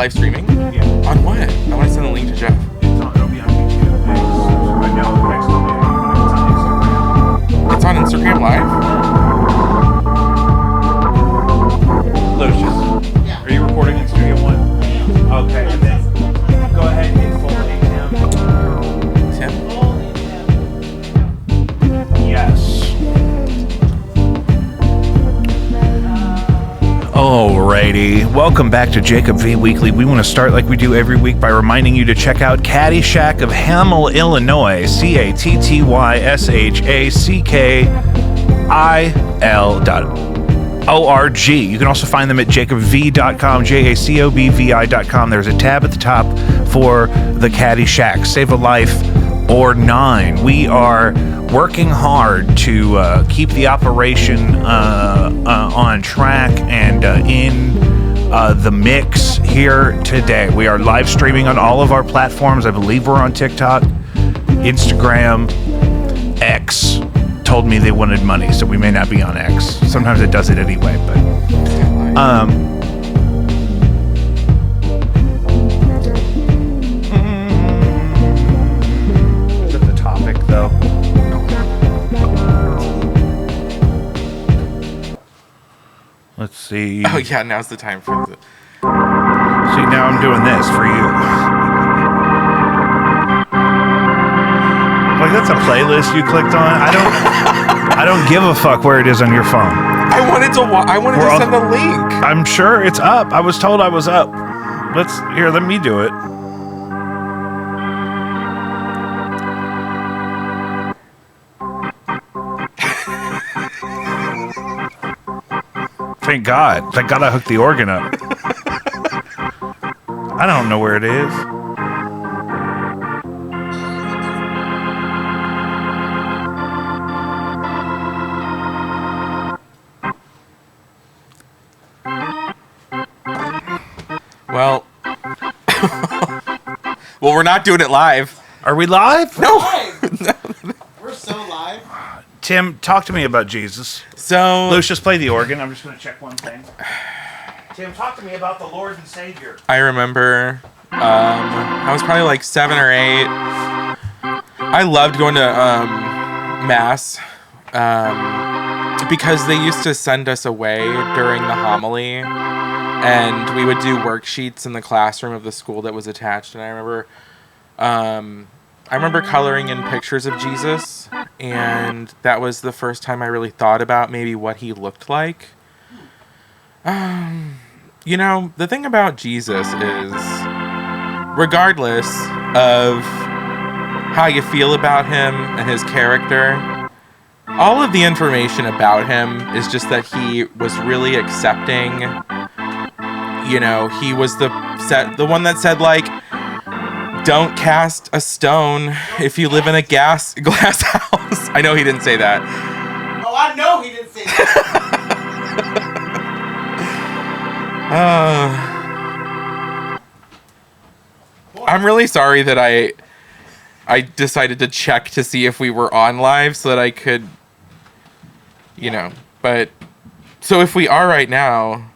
live streaming? Yeah. On what? I want to send a link to Jeff. It'll be on YouTube. Right now, next Monday, It's on Instagram Live? Lucius, are you recording in Studio One? Okay, and then go ahead and hit full Tim? Yes. Alrighty, welcome back to Jacob V Weekly. We want to start like we do every week by reminding you to check out Caddyshack of Hamel, Illinois, CATTYSHACKIL.org. You can also find them at jacobv.com, JACOBVI.com. There's a tab at the top for the Caddyshack. Save a life or 9. We are working hard to keep the operation on track and in the mix here today. We are live streaming on all of our platforms. I believe we're on TikTok, Instagram, X. Told me they wanted money, so we may not be on X. Sometimes it does it anyway, but is it the topic though? Let's see. Oh, yeah, now's the time for the... See, now I'm doing this for you. Like, that's a playlist you clicked on. I don't give a fuck where it is on your phone. I wanted to send a link. I'm sure it's up. I was told I was up. Let me do it. Thank God. Thank God I hooked the organ up. I don't know where it is. Well, we're not doing it live. Are we live? No. We're so live. Tim, talk to me about Jesus. So, Lucius, play the organ. I'm just going to check one thing. Tim, talk to me about the Lord and Savior. I remember I was probably like 7 or 8. I loved going to Mass because they used to send us away during the homily, and we would do worksheets in the classroom of the school that was attached. And I remember coloring in pictures of Jesus, and that was the first time I really thought about maybe what he looked like. You know, the thing about Jesus is, regardless of how you feel about him and his character, all of the information about him is just that he was really accepting. You know, he was the one that said, like, don't cast a stone if you live in a glass house. I know he didn't say that. Oh, I know he didn't say that. I'm really sorry that I decided to check to see if we were on live so that I could, you know, but so if we are right now,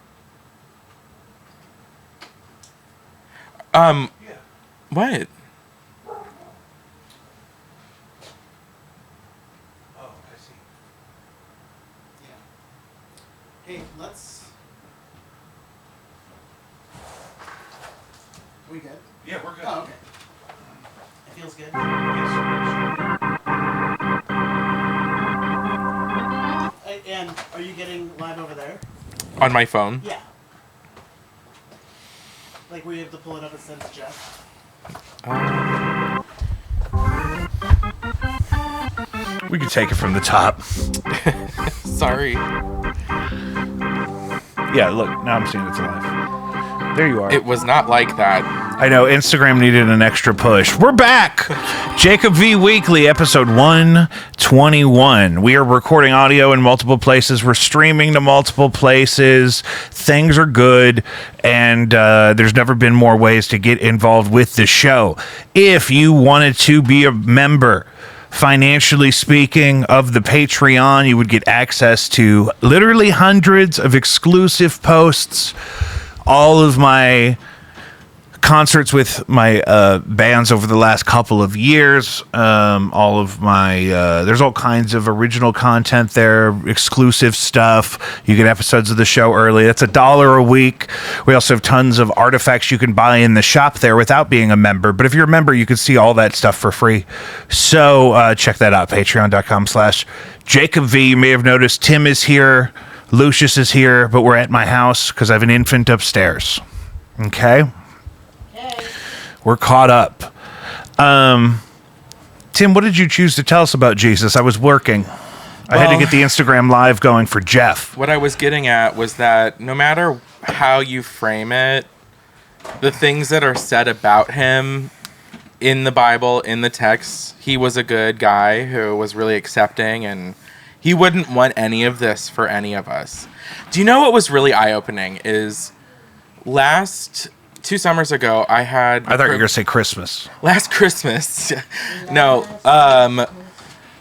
what? Oh, I see. Yeah. Hey, let's. We good? Yeah, we're good. Oh, okay. It feels good. And are you getting live over there? On my phone? Yeah. Like, were you able to pull it up and send to Jeff? We could take it from the top. Sorry. Yeah, look, now I'm seeing it's alive. There you are. It was not like that. I know, Instagram needed an extra push. We're back! Jacob V Weekly, episode 121. We are recording audio in multiple places. We're streaming to multiple places. Things are good, and there's never been more ways to get involved with the show. If you wanted to be a member, financially speaking, of the Patreon, you would get access to literally hundreds of exclusive posts, all of my concerts with my bands over the last couple of years. All of my there's all kinds of original content there, exclusive stuff. You get episodes of the show early. That's $1 a week. We also have tons of artifacts you can buy in the shop there without being a member. But if you're a member, you can see all that stuff for free. So check that out, patreon.com/Jacob V. You may have noticed Tim is here, Lucius is here, but we're at my house because I have an infant upstairs. Okay? We're caught up. Tim, what did you choose to tell us about Jesus? I was working. I had to get the Instagram live going for Jeff. What I was getting at was that no matter how you frame it, the things that are said about him in the Bible, in the text, he was a good guy who was really accepting, and he wouldn't want any of this for any of us. Do you know what was really eye-opening is two summers ago, I thought you were going to say Christmas. Last Christmas. No.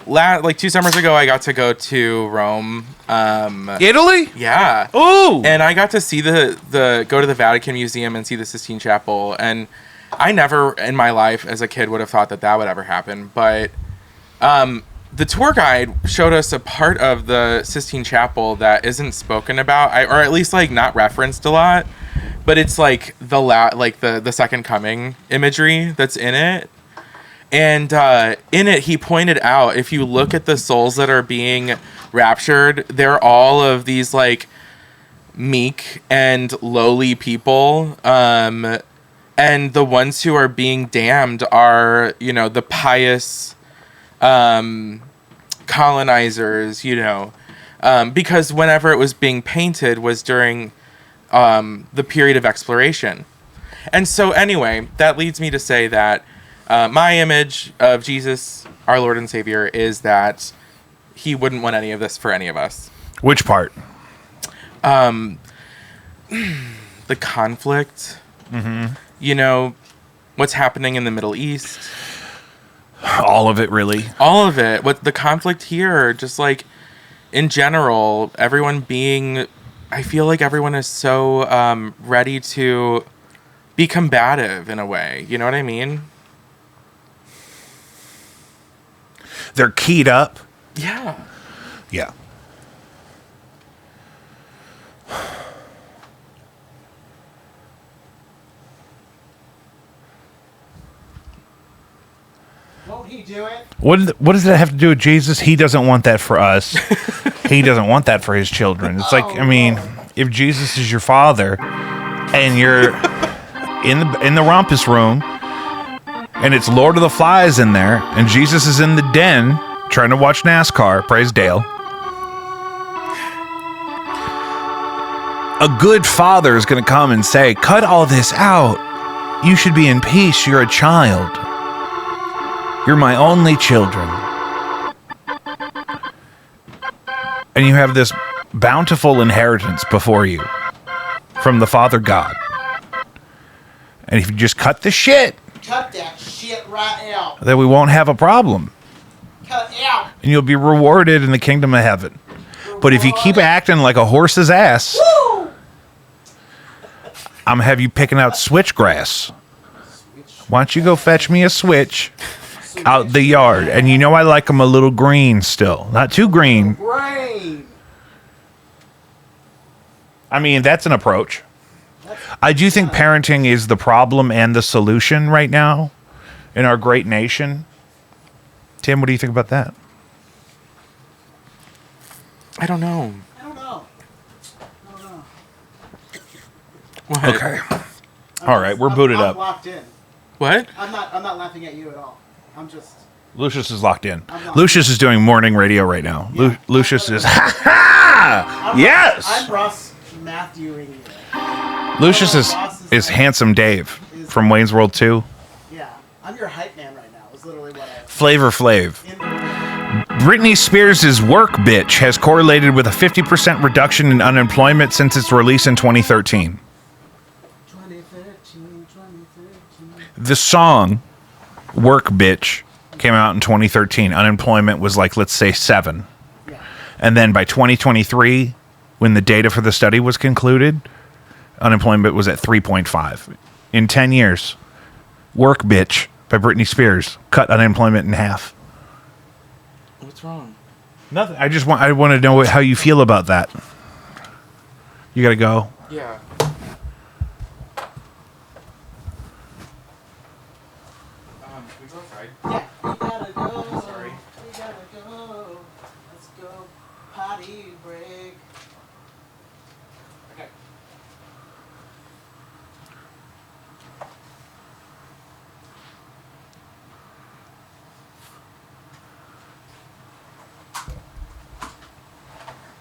2 summers ago, I got to go to Rome. Italy? Yeah. Ooh. And I got to see go to the Vatican Museum and see the Sistine Chapel. And I never in my life as a kid would have thought that would ever happen. But the tour guide showed us a part of the Sistine Chapel that isn't spoken about, or at least not referenced a lot. But it's the Second Coming imagery that's in it. And in it, he pointed out, if you look at the souls that are being raptured, they're all of these meek and lowly people. And the ones who are being damned are, the pious colonizers, because whenever it was being painted was during the period of exploration. And so anyway, that leads me to say that my image of Jesus, our Lord and Savior, is that he wouldn't want any of this for any of us. Which part? The conflict. Mm-hmm. What's happening in the Middle East. All of it, really. All of it. What the conflict here, just in general, I feel like everyone is so ready to be combative in a way. You know what I mean? They're keyed up. Yeah. Yeah. Won't he do it? What does that have to do with Jesus? He doesn't want that for us. He doesn't want that for his children. It's if Jesus is your father and you're in the rumpus room and it's Lord of the Flies in there and Jesus is in the den trying to watch NASCAR, praise Dale. A good father is going to come and say, cut all this out. You should be in peace. You're a child. You're my only children. And you have this bountiful inheritance before you from the Father God. And if you just cut the shit, cut that shit right out. then we won't have a problem. Cut it out. And you'll be rewarded in the kingdom of heaven. But if you keep acting like a horse's ass, Woo! I'm going to have you picking out switchgrass. Why don't you go fetch me a switch out the yard? And I like them a little green still. Not too green. Rain. I mean, that's an approach. I do think parenting is the problem and the solution right now in our great nation. Tim, what do you think about that? I don't know. What? Okay. All right, we're booted I'm up. locked in. What? I'm not laughing at you at all. I'm just. Lucius is locked in. Lucius is doing morning radio right now. Yeah. Lucius is, ha ha! Yes! I'm Ross Matthewing you. Lucius is Handsome Dave from Wayne's World 2. Yeah. I'm your hype man right now. Is literally what I. Flavor Flav. Britney Spears' Work Bitch has correlated with a 50% reduction in unemployment since its release in 2013. The song Work Bitch came out in 2013. Unemployment was let's say 7. Yeah. And then by 2023, when the data for the study was concluded, unemployment was at 3.5. in 10 years. Work Bitch by Britney Spears. Cut unemployment in half. What's wrong? Nothing. I want to know how you feel about that. You got to go. Yeah. Can we go outside? Yeah, we gotta go. Sorry. We gotta go. Let's go potty break. Okay.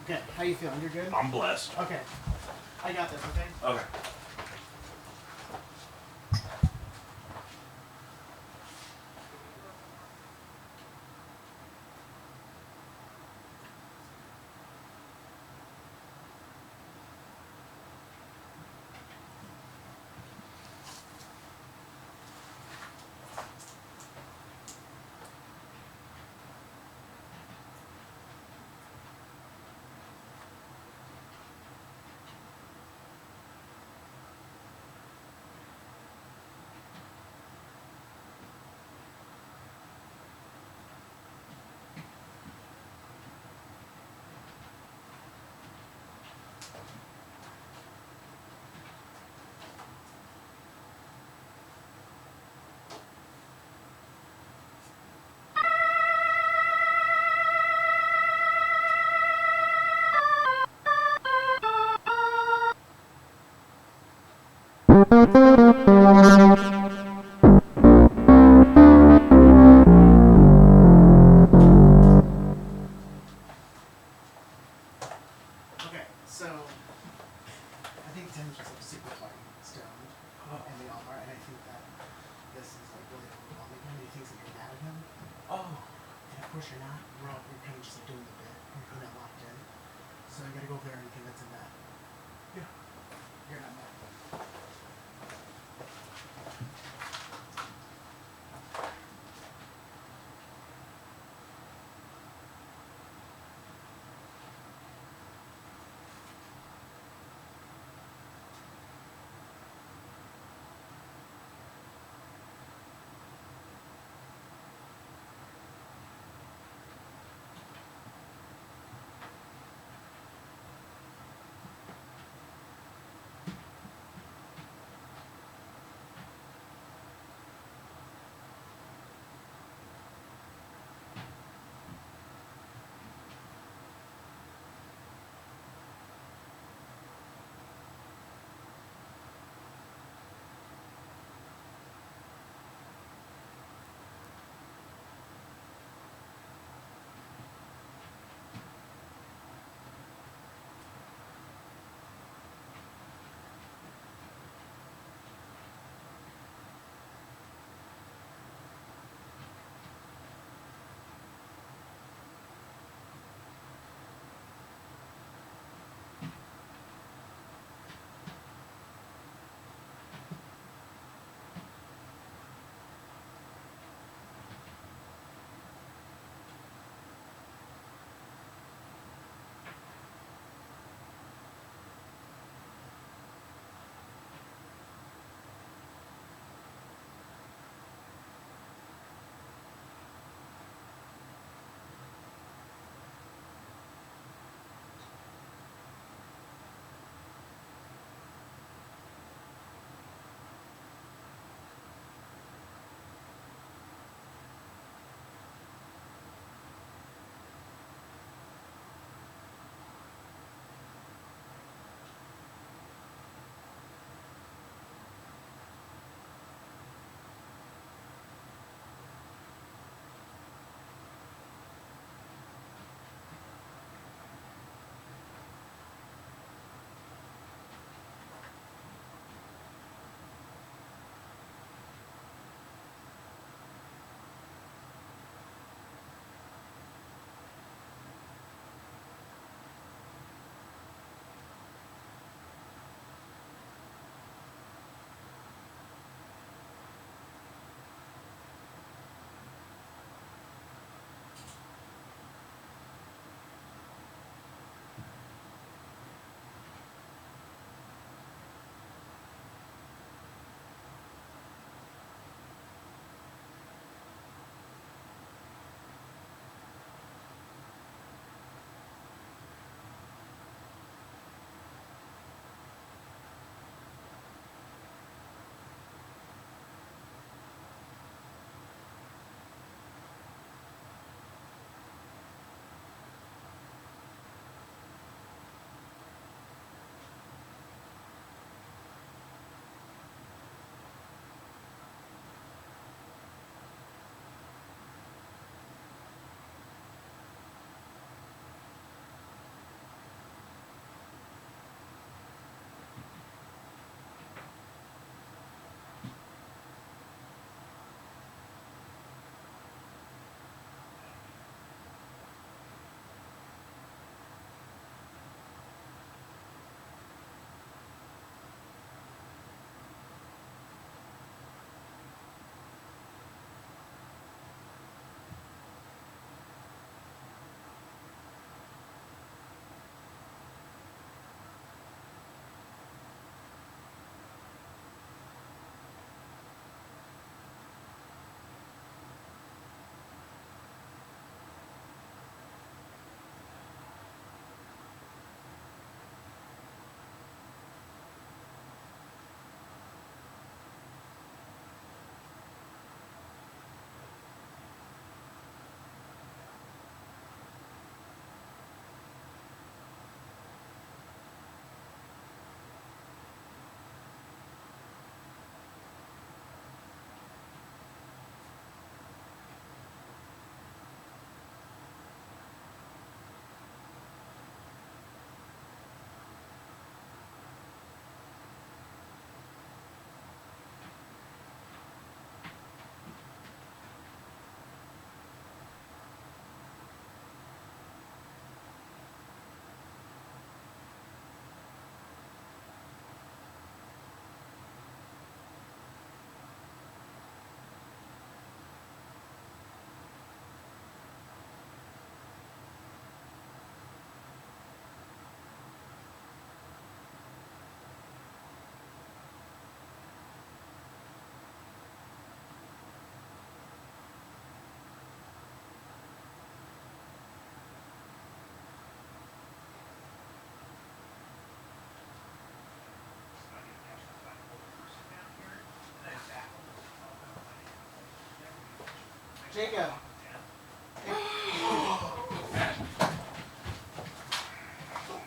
Okay, how you feeling? You're good? I'm blessed. Okay. I got this, okay? Okay. Okay, so I think Tim's just like super fucking stoned, and they all are, and I think that this is like really overwhelming him. He thinks that you're mad at him, Oh. and of course you're not. We're kind of just like doing the bit. We're not locked in, so I gotta go over there and convince him that you're not mad. Jacob.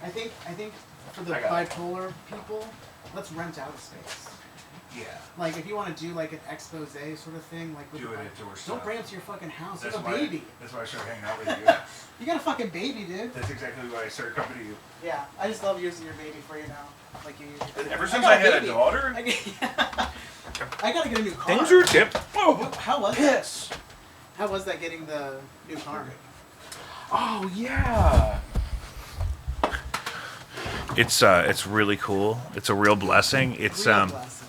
I think for the bipolar people, let's rent out a space. Yeah. Like if you want to do like an expose sort of thing, like with Do it at door stuff. don't bring it to your fucking house. That's You have why, a baby. That's why I started hanging out with you. You got a fucking baby, dude. That's exactly why I started coming to you. Yeah, I just love using your baby for you now. Like you. Ever since I had a daughter, I gotta get a new car. things are different. Oh, How was piss. that? How was that getting the new car? Oh yeah. It's really cool. It's a real blessing. It's Real blessing.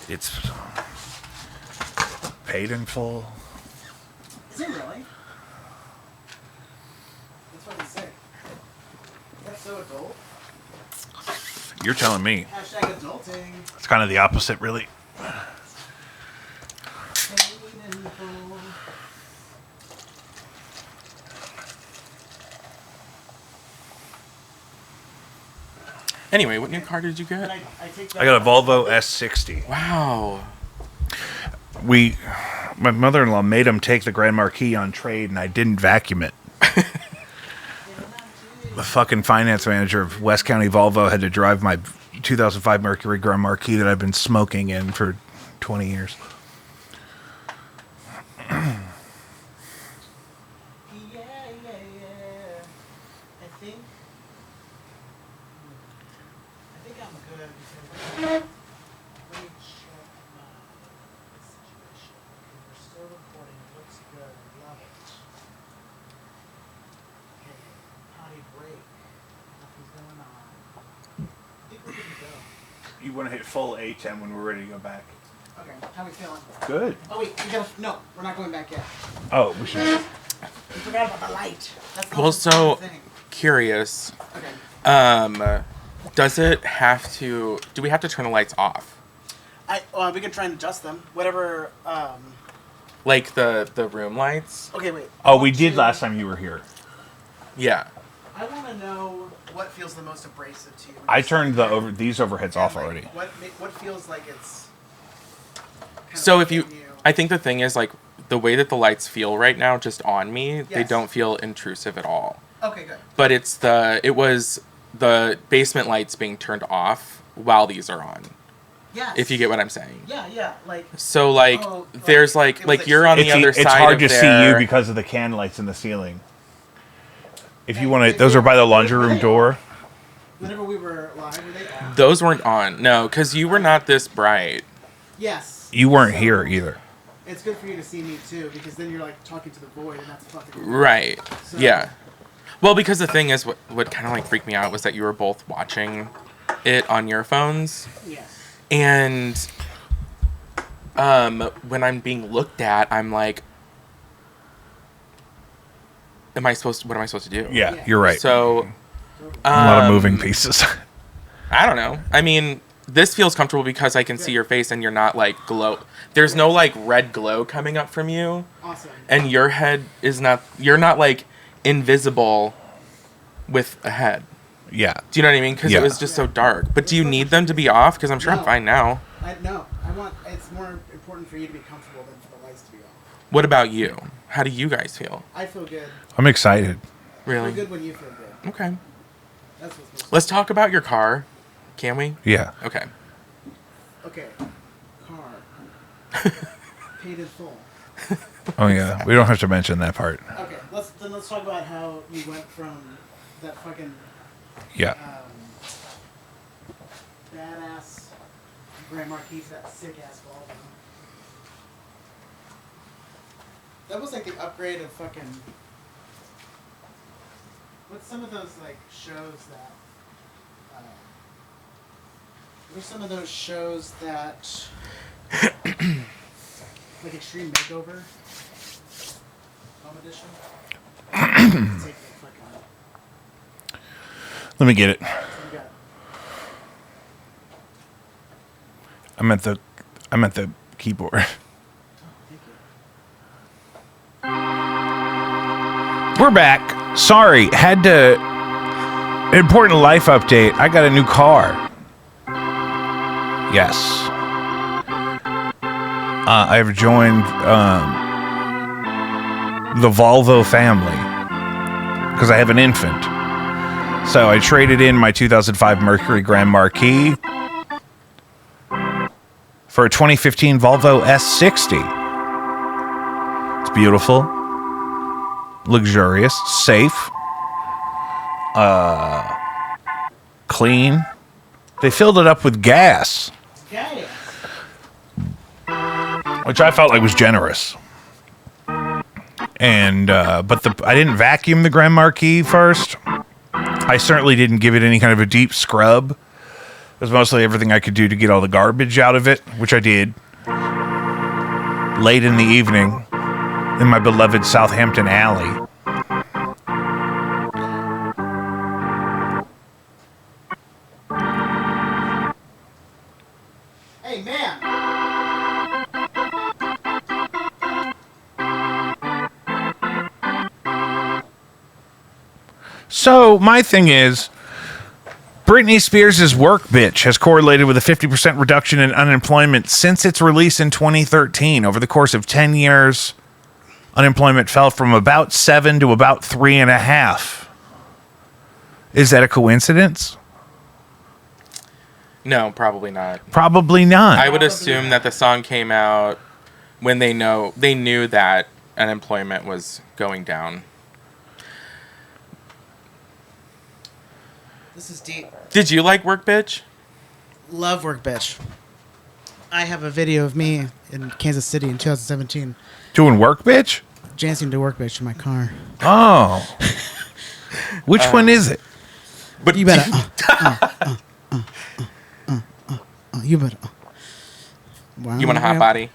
it's paid in full. Is it really? That's fucking sick. That's so adult. You're telling me. Hashtag adulting. It's kind of the opposite, really. Paid in full. Anyway, what new car did you But get? I take I got a Volvo S60. Wow. My mother-in-law made him take the Grand Marquis on trade, and I didn't vacuum it. The fucking finance manager of West County Volvo had to drive my 2005 Mercury Grand Marquis that I've been smoking in for 20 years. Yeah. I think I'm good because let me check my situation. Okay, we're still recording. It looks good. I love it. Okay, potty break. Nothing's going on. I think we're good to go. You want to hit full A10 when we're ready to go back? Okay, how we feeling? Good. Oh wait, no, we're not going back yet. Oh, we should. We forgot about the light. That's the Well, most so important thing. curious. Okay. Does it have to? Do we have to turn the lights off? We can try and adjust them. Whatever. Like the room lights? Okay, wait. Oh, we did last time you were here. Yeah. I want to know what feels the most abrasive to you. I turned these overheads off Like, already. What feels like it's. kind So of if you, hitting I think the thing is like the way that the lights feel right now, just on me, they Yes. don't feel intrusive at all. Okay, good. But it was the basement lights being turned off while these are on. Yes. If you get what I'm saying. Yeah, like. So like Oh, there's like, like it was like you're on the other side It's hard of to there. see you because of the can lights in the ceiling. If you want to, those are by the laundry room door. Whenever we were live, were they on? Those weren't on. No, because you were not this bright. Yes. You weren't So, here either. It's good for you to see me too, because then you're like talking to the void, and that's fucking. Right. So- Yeah. Well, because the thing is, what kind of like freaked me out was that you were both watching it on your phones, Yes. and when I'm being looked at, I'm like, what am I supposed to do? Yeah, Yeah. you're right. So, a lot of um, moving pieces. I don't know. I mean, this feels comfortable because I can see your face and you're not like glow. There's no like red glow coming up from you, Awesome. and your head is not. You're not like invisible with a head. Yeah. Do you know what I mean? Because Yeah. it was just so dark. But do you need them to be off? Because I'm sure No. I'm fine now. No, I want. It's more important for you to be comfortable than for the lights to be off. What about you? How do you guys feel? I feel good. I'm excited. I feel Really? good when you feel good. Okay. That's what's most. Let's talk about your car. Can we? Yeah. Okay. Okay. Car. Paid in full. Oh yeah. We don't have to mention that part. Okay. Let's talk about how you went from that fucking Yeah. badass Grand Marquis to that sick ass Volvo. That was like the upgrade of fucking. What's some of those like shows that? What are some of those shows that? Like Extreme Makeover. Home edition. Take the fucking. Let me get it. You got it. I'm at the keyboard. Thank you. We're back. Sorry, had to. An important life update. I got a new car. Yes. I've joined the Volvo family because I have an infant. So I traded in my 2005 Mercury Grand Marquis for a 2015 Volvo S60. It's beautiful, luxurious, safe, clean. They filled it up with gas, Okay. which I felt like was generous. And but I didn't vacuum the Grand Marquis first. I certainly didn't give it any kind of a deep scrub. It was mostly everything I could do to get all the garbage out of it, which I did. Late in the evening, in my beloved Southampton alley. Hey, man. So my thing is, Britney Spears' Work Bitch has correlated with a 50% reduction in unemployment since its release in 2013. Over the course of 10 years, unemployment fell from about 7 to about 3.5. Is that a coincidence? No, probably not. Probably not. I would assume that the song came out when they knew that unemployment was going down. This is deep. Did you like Work Bitch? Love Work Bitch. I have a video of me in Kansas City in 2017 Doing Work Bitch? dancing to Work Bitch in my car. Oh. Which one is it? But You better. You better. You want a hot body?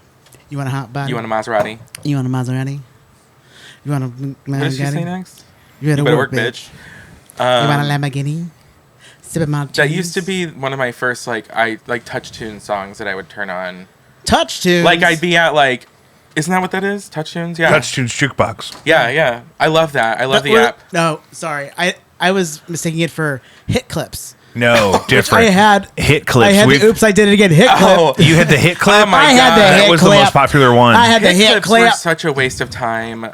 You want a hot body? You want a Maserati? You want a Maserati? You want a What did she say next? You better work, bitch. You want a Lamborghini? Sip of Martinis? That used to be one of my first touch tune songs that I would turn on. Touch tunes. Like I'd be at isn't that what that is? Touch tunes? Yeah. Touch Tunes Jukebox. Yeah. I love that. I love the app. No, sorry. I was mistaking it for hit clips. No, different. I had hit clips. I had the Oops, I Did It Again hit clip. Oh, You had the hit clip? Oh my I had God. the That hit was clip. the most popular one. I had the hit Hit clips were clip. such a waste of time.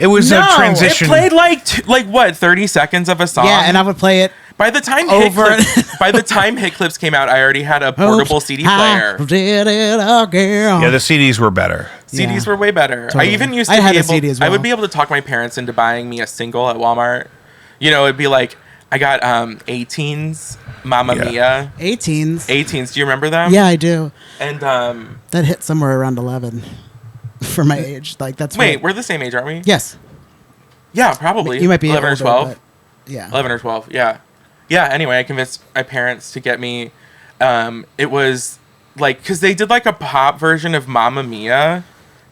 It was No, a it transition. It played 30 seconds of a song. Yeah, and I would play it by the time over- by the time hit clips came out, I already had a portable CD player. I did it again. Yeah, the CDs were better. CDs Yeah. were way better. Totally. I even used I to had be a able. CD as I would well. be able to talk my parents into buying me a single at Walmart. You know, it'd be like I got 18s, Mamma Yeah. Mia. 18s. 18s. Do you remember them? Yeah, I do. And That hit somewhere around 11 for my age. Like that's wait, what- we're the same age, aren't we? Yes. Yeah, probably. You might be 11 or older, 12. but yeah. 11 or 12. Yeah. Yeah. Anyway, I convinced my parents to get me. It was because they did a pop version of Mamma Mia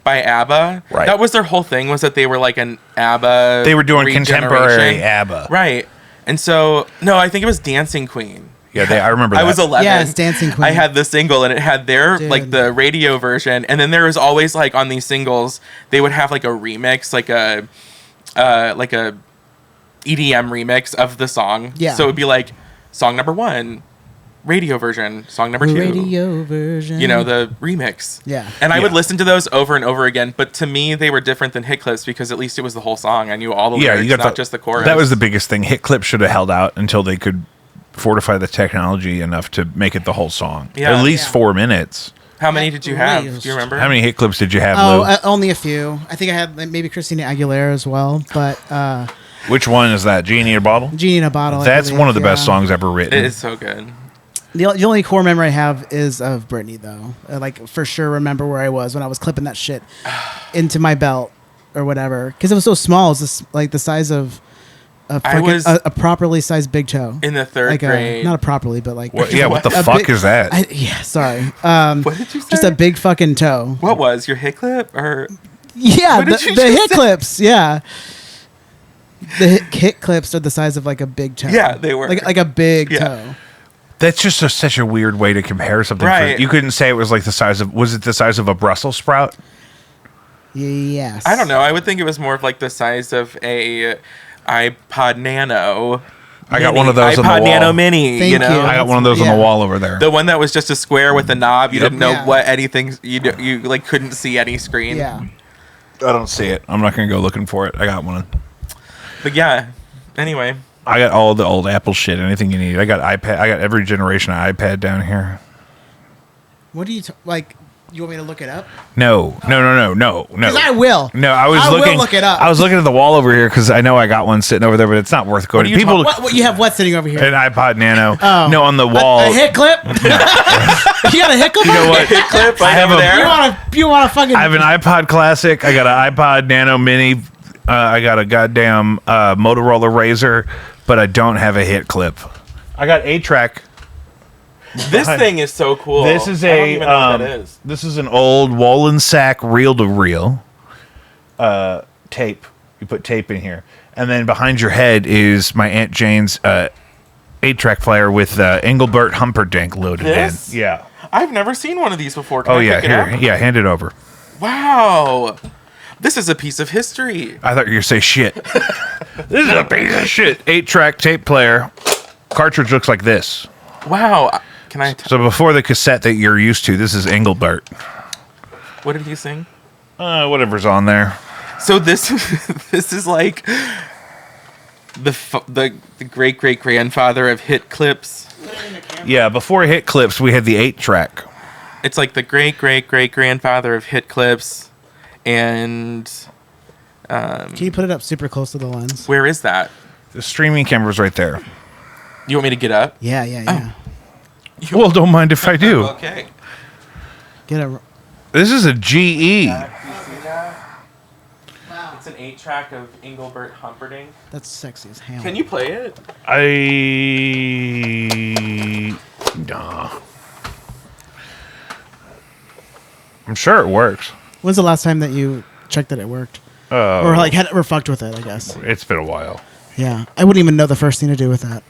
by ABBA. Right. That was their whole thing, was that they were like an ABBA. They were doing contemporary regeneration. ABBA. Right. And so, no, I think it was Dancing Queen. Yeah, I remember that. I was 11. Yeah, it's Dancing Queen. I had the single, and it had their Dude. the radio version, and then there was always on these singles they would have a remix, like a EDM remix of the song. Yeah. So it would be song number 1, radio version, song number 2, Radio version. you know, the remix. Yeah. And I would Yeah. listen to those over and over again, but to me they were different than hit clips because at least it was the whole song. I knew all the Yeah, lyrics, you got not just the chorus. That was the biggest thing. Hit clips should have held out until they could fortify the technology enough to make it the whole song. Yeah. At least Yeah. 4 minutes. How many did you have? Raised. Do you remember? How many hit clips did you have, Oh, Lou? only a few. I think I had maybe Christina Aguilera as well, but Which one is that? Genie in a Bottle? Genie in a Bottle. I That's believe, one of the best yeah. songs ever written. It is so good. The only core memory I have is of Britney, though. For sure remember where I was when I was clipping that shit into my belt or whatever. Because it was so small. It was the size of I was- a properly sized big toe. In the third grade. Not a properly, but What the a fuck big- is that? Sorry. What did you say? Just a big fucking toe. What was your hit clip or? Yeah, What did you the just hit say? clips. Yeah. The hit clips are the size of a big toe. Yeah, they were. Like a big Yeah. toe. That's just such a weird way to compare something. Right. You couldn't say it was the size of... Was it the size of a Brussels sprout? Yes. I don't know. I would think it was more of the size of a iPod Nano. I got Mini. one of those on the iPod wall. Nano Mini. Thank you know, you. I got one of those on Yeah. the wall over there. the one that was just a square with a knob. You Yep. didn't know Yeah. what anything. You couldn't see any screen. Yeah. I don't see it. I'm not going to go looking for it. I got one. But yeah, anyway. I got all the old Apple shit. Anything you need. I got iPad. I got every generation of iPad down here. What do you like? You want me to look it up? No. Because I will. No, I was looking. Will look it up. I was looking at the wall over here because I know I got one sitting over there, but it's not worth going. People, what you have? What sitting over here? An iPod Nano. Oh. No, on the wall. A hit clip. You got a hit clip? You know what? Hit clip. I have You want to fucking? I have an iPod Classic. I got an iPod Nano Mini. I got a goddamn Motorola Razr, but I don't have a hit clip. I got 8-track. This thing is so cool. This is I don't even know what that is. This is an old Wollensack reel-to-reel tape. You put tape in here, and then behind your head is my Aunt Jane's 8-track player with Engelbert Humperdinck loaded in. Yeah. I've never seen one of these before. Can I yeah, pick it here. up? Yeah, hand it over. Wow. This is a piece of history. I thought you were going to say shit. This is a piece of shit. 8-track tape player. Cartridge looks like this. Wow. Can I? So before the cassette that you're used to, this is Engelbert. What did he sing? Whatever's on there. So this is like the great grandfather of hit clips. Yeah, before hit clips, we had the 8-track. It's like the great grandfather of hit clips, and Can you put it up super close to the lens? where is that? The streaming camera's right there. You want me to get up? Yeah. Well, don't mind if I do. Okay. Get a. This is a GE. Can you see that? Wow. It's an 8-track of Engelbert Humperdinck. That's sexy as hell. Can you play it? Nah. I'm sure it works. When's the last time that you checked that it worked? Or like or fucked with it? I guess. It's been a while. Yeah, I wouldn't even know the first thing to do with that.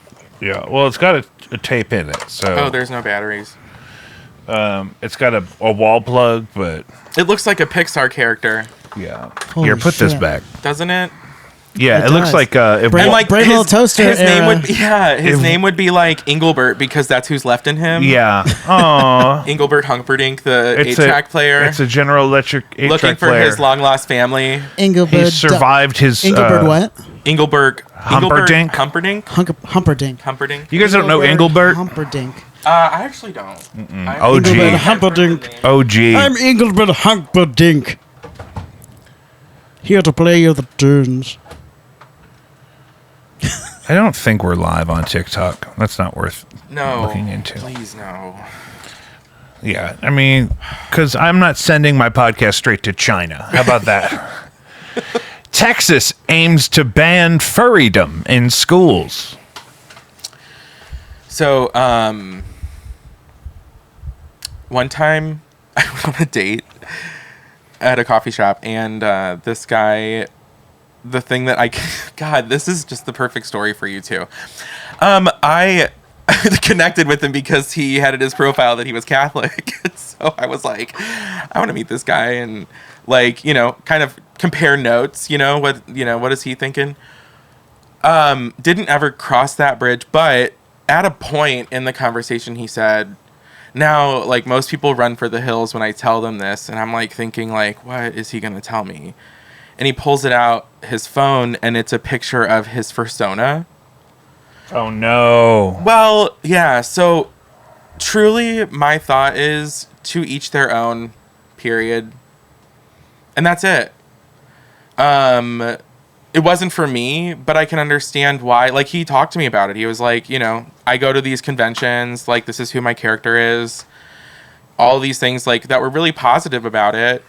Yeah. Well, it's got a tape in it, so. Oh, there's no batteries. It's got a wall plug, but It looks like a Pixar character, yeah. Holy Here, put this shit. back. doesn't it? Yeah, It it looks does. like Brave- And like Brave little toaster his name era. would be, name would be like Engelbert because that's who's left in him. yeah. Aw. Engelbert Humperdinck, the It's 8-track player, It's a General Electric 8-track looking for player. his long lost family. Engelbert. He survived his. Engelbert what? Humperdinck? Humperdinck. Humperdinck. You guys don't know Engelbert? Humperdinck. I actually don't. OG. Engelbert Humperdinck. OG. I'm Engelbert Humperdinck. Here to play you the tunes. I don't think we're live on TikTok. That's not worth No. looking into. Please no. Yeah, I mean, because I'm not sending my podcast straight to China. How about that? Texas aims to ban furrydom in schools. So, one time I went on a date at a coffee shop, and this guy, the thing that God, this is just the perfect story for you too. I connected with him because he had in his profile that he was Catholic. So I was like, I want to meet this guy and like, kind of compare notes, what is he thinking? Didn't ever cross that bridge, but at a point in the conversation he said, now, like, most people run for the hills when I tell them this, and I'm like thinking like, what is he going to tell me? And he pulls it out his phone, and it's a picture of his fursona. Oh, no. Well, yeah, so truly my thought is to each their own, period. And that's it. It wasn't for me, but I can understand why. Like, he talked to me about it. He was like, I go to these conventions, like, this is who my character is. All these things, like, that were really positive about it.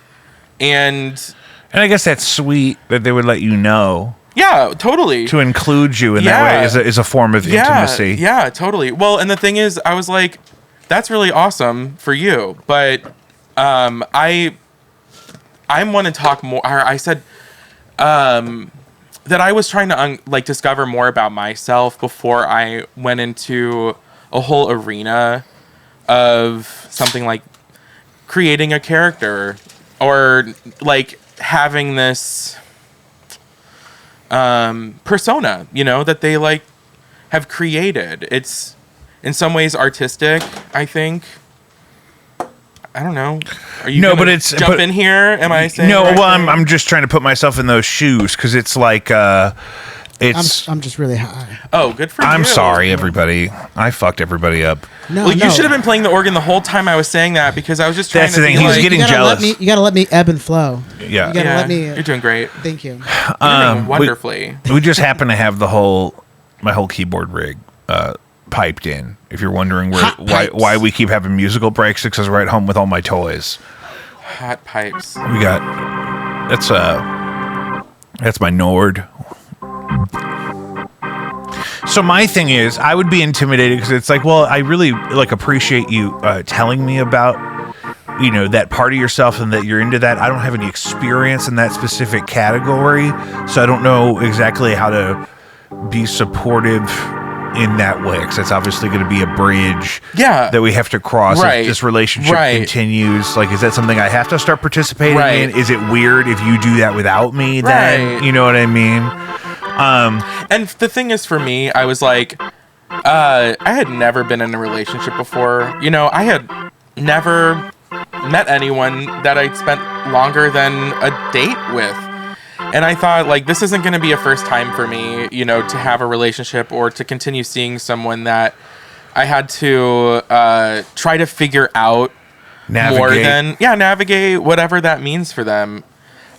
And I guess that's sweet that they would let you know. yeah, totally. To include you in that way is a form of intimacy. Yeah, totally. Well, and the thing is, I was like, that's really awesome for you. But I want to talk more. I said that I was trying to discover more about myself before I went into a whole arena of something like creating a character or like having this persona, that they like have created. It's in some ways artistic, I think. I don't know. Are you No, gonna but it's jump in here? Am I saying no? the right Well, thing? I'm just trying to put myself in those shoes because it's like it's. I'm just really high. Oh, good for you. I'm sorry, everybody. I fucked everybody up. No, Well, no. you should have been playing the organ the whole time I was saying that because I was just trying That's to the thing, be he was like, getting you gotta jealous. You gotta let me ebb and flow. Yeah. You gotta yeah, let me. you're doing great. Thank you. You're doing wonderfully. We just happen to have my whole keyboard rig piped in. If you're wondering Hot why pipes. we keep having musical breaks, it's because we're at home with all my toys. Hot pipes. We got that's my Nord. So my thing is, I would be intimidated because it's like, well, I really like appreciate you telling me about, that part of yourself and that you're into that. I don't have any experience in that specific category, so I don't know exactly how to be supportive in that way, because it's obviously going to be a bridge that we have to cross Right. if this relationship Right. continues. Like, is that something I have to start participating Right. in? Is it weird if you do that without me then? Right. You know what I mean? And the thing is, for me, I was like, I had never been in a relationship before. I had never met anyone that I'd spent longer than a date with. And I thought, like, this isn't going to be a first time for me, to have a relationship or to continue seeing someone that I had to try to figure out navigate whatever that means for them.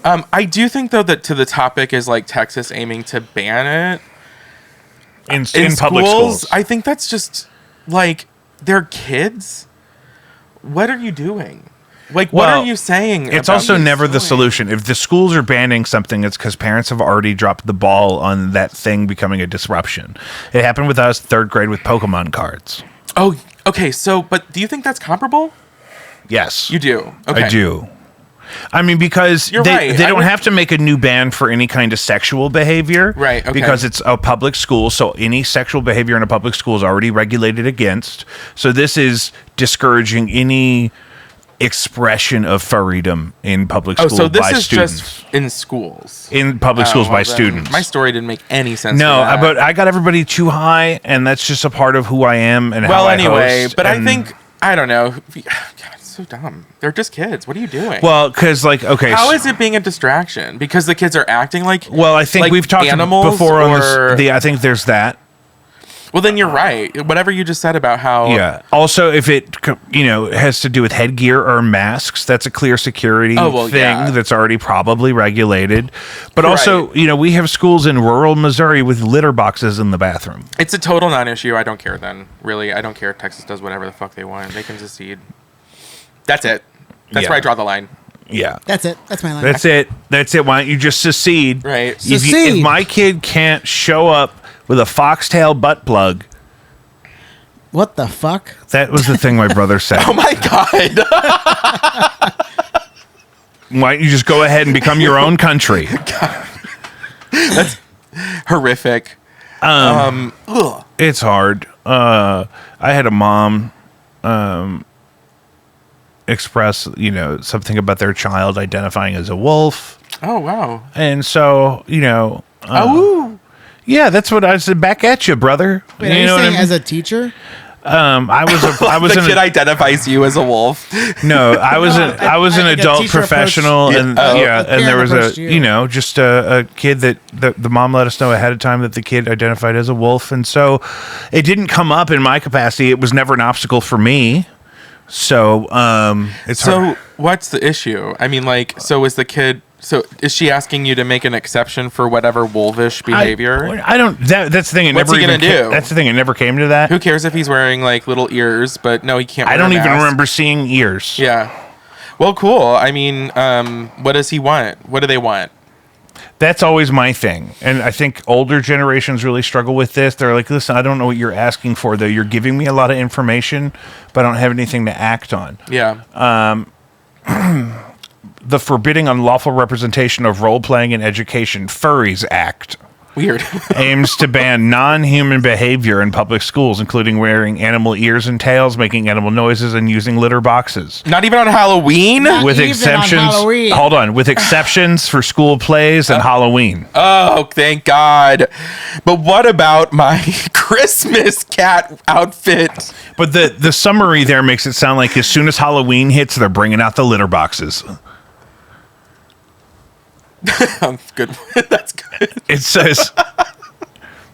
I do think, though, that to the topic is, like, Texas aiming to ban it In public schools. I think that's just, like, they're kids. What are you doing? Like, what are you saying? It's about also these never the toys? solution. If the schools are banning something, it's because parents have already dropped the ball on that thing becoming a disruption. It happened with us, 3rd grade, with Pokemon cards. Oh, okay. So, but do you think that's comparable? Yes. You do. Okay. I do. I mean, because You're they right. don't have to make a new ban for any kind of sexual behavior. Right, okay. Because it's a public school, so any sexual behavior in a public school is already regulated against. So this is discouraging any expression of furrydom in public Oh, school so this by is students. just in schools. In public schools by students. My story didn't make any sense. No, for that. but I got everybody too high, and that's just a part of who I am and how I host. But I and- think, I don't know. God, it's so dumb. They're just kids. What are you doing? Well, because, like, okay. How is it being a distraction? Because the kids are acting like Well, I think like we've talked animals before on or- this. I think there's that. Well, then you're right. Whatever you just said about how. Yeah. Also, if it has to do with headgear or masks, that's a clear security thing that's already probably regulated. But also, we have schools in rural Missouri with litter boxes in the bathroom. It's a total non-issue. I don't care then. Really, I don't care. Texas does whatever the fuck they want. They can secede. That's it. That's where I draw the line. Yeah. That's it. That's my line. That's it. That's it. Why don't you just secede? Right. If my kid can't show up with a foxtail butt plug. What the fuck? That was the thing my brother said. Oh my god. Why don't you just go ahead and become your own country? That's horrific. Ugh. It's hard. I had a mom express, something about their child identifying as a wolf. Oh wow. And so, yeah, that's what I said back at you, brother. Wait, are you saying as a teacher? I was The kid identifies you as a wolf. No, I was an like a adult teacher professional, approached- and a and there was parent approached you. just a kid that the mom let us know ahead of time that the kid identified as a wolf, and so it didn't come up in my capacity. It was never an obstacle for me. So it's hard. So what's the issue? I mean, like, so is the kid? So is she asking you to make an exception for whatever wolfish behavior? I don't. That's the thing. It What's never he gonna even do? That's the thing. It never came to that. Who cares if he's wearing like little ears? But no, he can't. I wear don't a even mask. remember seeing ears. Yeah. Well, cool. I mean, what does he want? What do they want? That's always my thing. And I think older generations really struggle with this. They're like, listen, I don't know what you're asking for, though. You're giving me a lot of information, but I don't have anything to act on. Yeah. The Forbidding Unlawful Representation of Role-Playing in Education, Furries Act. Weird. aims to ban non-human behavior in public schools, including wearing animal ears and tails, making animal noises, and using litter boxes. Not even on Halloween? With even on exceptions, Halloween. hold on, with exceptions for school plays and Halloween. Oh, thank God. But what about my Christmas cat outfit? But the summary there makes it sound like as soon as Halloween hits, they're bringing out the litter boxes. Good. That's good. It says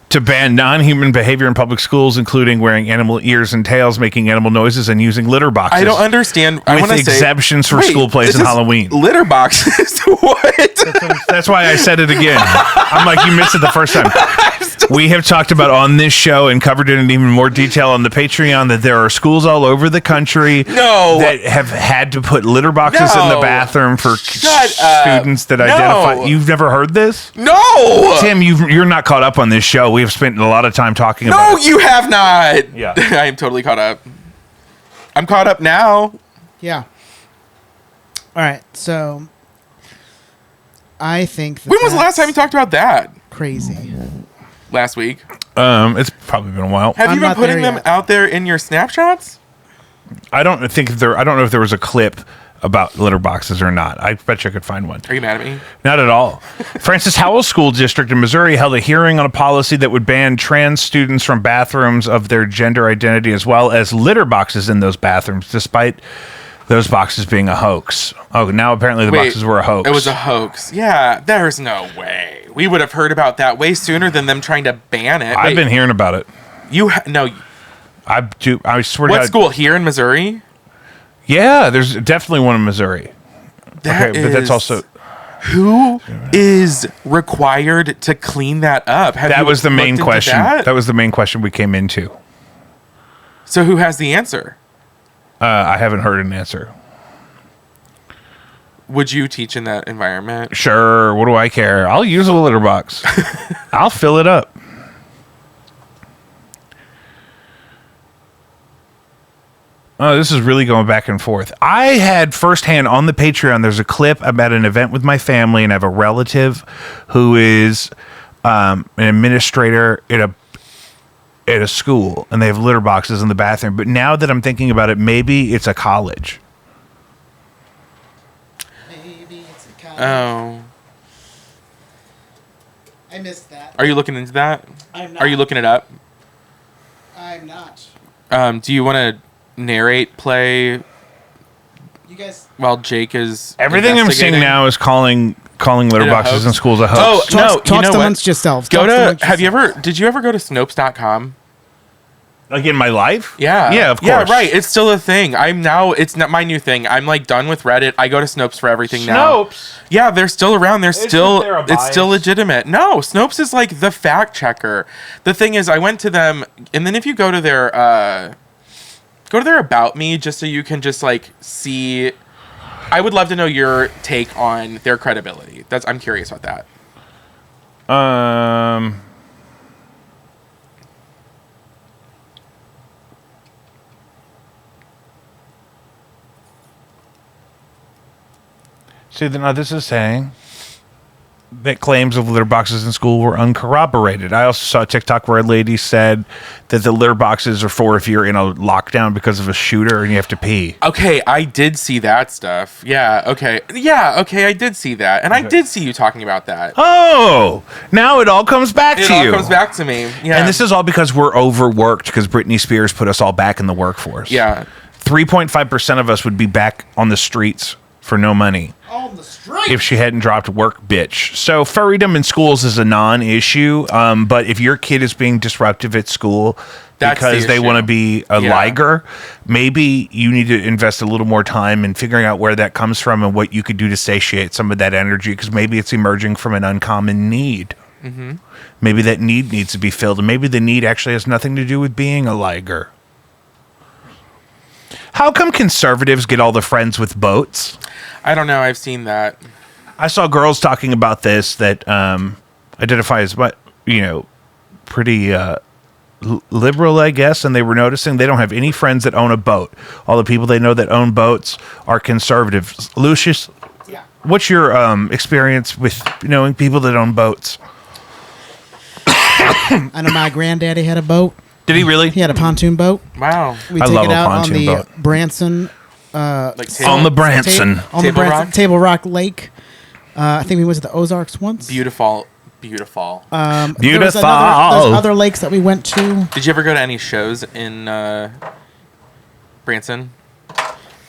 to ban non-human behavior in public schools, including wearing animal ears and tails, making animal noises, and using litter boxes. I don't understand. I With want to say exceptions for school plays this and is Halloween. Litter boxes. What? That's why I said it again. I'm like, you missed it the first time. We have talked about on this show and covered it in even more detail on the Patreon that there are schools all over the country that have had to put litter boxes in the bathroom for students that identify. You've never heard this? No. Tim, you're not caught up on this show. We have spent a lot of time talking about it. No, you have not. Yeah. I am totally caught up. I'm caught up now. Yeah. All right. So I think When was the last time you talked about that? Crazy. Last week. It's probably been a while. Have I'm you been not putting there them yet. out there in your snapshots? I don't know if there was a clip about litter boxes or not. I bet you I could find one. Are you mad at me? Not at all. Francis Howell School District in Missouri held a hearing on a policy that would ban trans students from bathrooms of their gender identity as well as litter boxes in those bathrooms, despite those boxes being a hoax. Oh, now apparently the boxes were a hoax. It was a hoax. Yeah, there's no way. We would have heard about that way sooner than them trying to ban it. I've been hearing about it. No. I swear to What God. school? Here in Missouri? Yeah, there's definitely one in Missouri. That but that's also... Who is required to clean that up? That was the main question. That? That was the main question we came into. So who has the answer? I haven't heard an answer. Would you teach in that environment? Sure, what do I care? I'll use a litter box. I'll fill it up. Oh, this is really going back and forth. I had firsthand on the Patreon, there's a clip about an event with my family, and I have a relative who is an administrator at a school, and they have litter boxes in the bathroom. But now that I'm thinking about it, maybe it's a college. Maybe it's a college. Oh. I missed that. Are you looking into that? I'm not. Are you looking it up? I'm not. Do you want to narrate play You guys. while Jake is Everything I'm seeing investigating? now is calling litter It a boxes hoax? in schools a hoax. Oh, no, Talk you know what? amongst yourselves. Go Talk to. amongst Have you yourselves. ever? Did you ever go to Snopes.com? Like in my life? Yeah. Yeah, of course. Yeah, right. It's still a thing. It's not my new thing. I'm like done with Reddit. I go to Snopes for everything now. Snopes? Yeah, they're still around. It's there a still bias? legitimate. No, Snopes is like the fact checker. The thing is, I went to them, and then if you go to their About Me, just so you can just like see. I would love to know your take on their credibility. I'm curious about that. See, now this is saying that claims of litter boxes in school were uncorroborated. I also saw a TikTok where a lady said that the litter boxes are for if you're in a lockdown because of a shooter and you have to pee. Okay, I did see that stuff. Yeah, okay. Yeah, okay, I did see that. And I did see you talking about that. Oh, now it all comes back It to all you. comes back to me. Yeah. And this is all because we're overworked because Britney Spears put us all back in the workforce. Yeah. 3.5% of us would be back on the streets for no money On the street. if she hadn't dropped work, bitch. So furrydom in schools is a non-issue, but if your kid is being disruptive at school That's because the they issue. want to be a liger, maybe you need to invest a little more time in figuring out where that comes from and what you could do to satiate some of that energy, because maybe it's emerging from an uncommon need. Mm-hmm. Maybe that need needs to be filled, and maybe the need actually has nothing to do with being a liger. How come conservatives get all the friends with boats? I don't know. I've seen that. I saw girls talking about this that identify as pretty liberal, I guess, and they were noticing they don't have any friends that own a boat. All the people they know that own boats are conservative. Lucius, Yeah. what's your experience with knowing people that own boats? I know my granddaddy had a boat. Did he really? He had a pontoon boat. Wow. We I take love it a out on pontoon the boat. Branson. Like On the Branson. On the Table Branson Rock? Table Rock Lake. I think we went to the Ozarks once. Beautiful. Beautiful. Beautiful. There's other lakes that we went to. Did you ever go to any shows in Branson?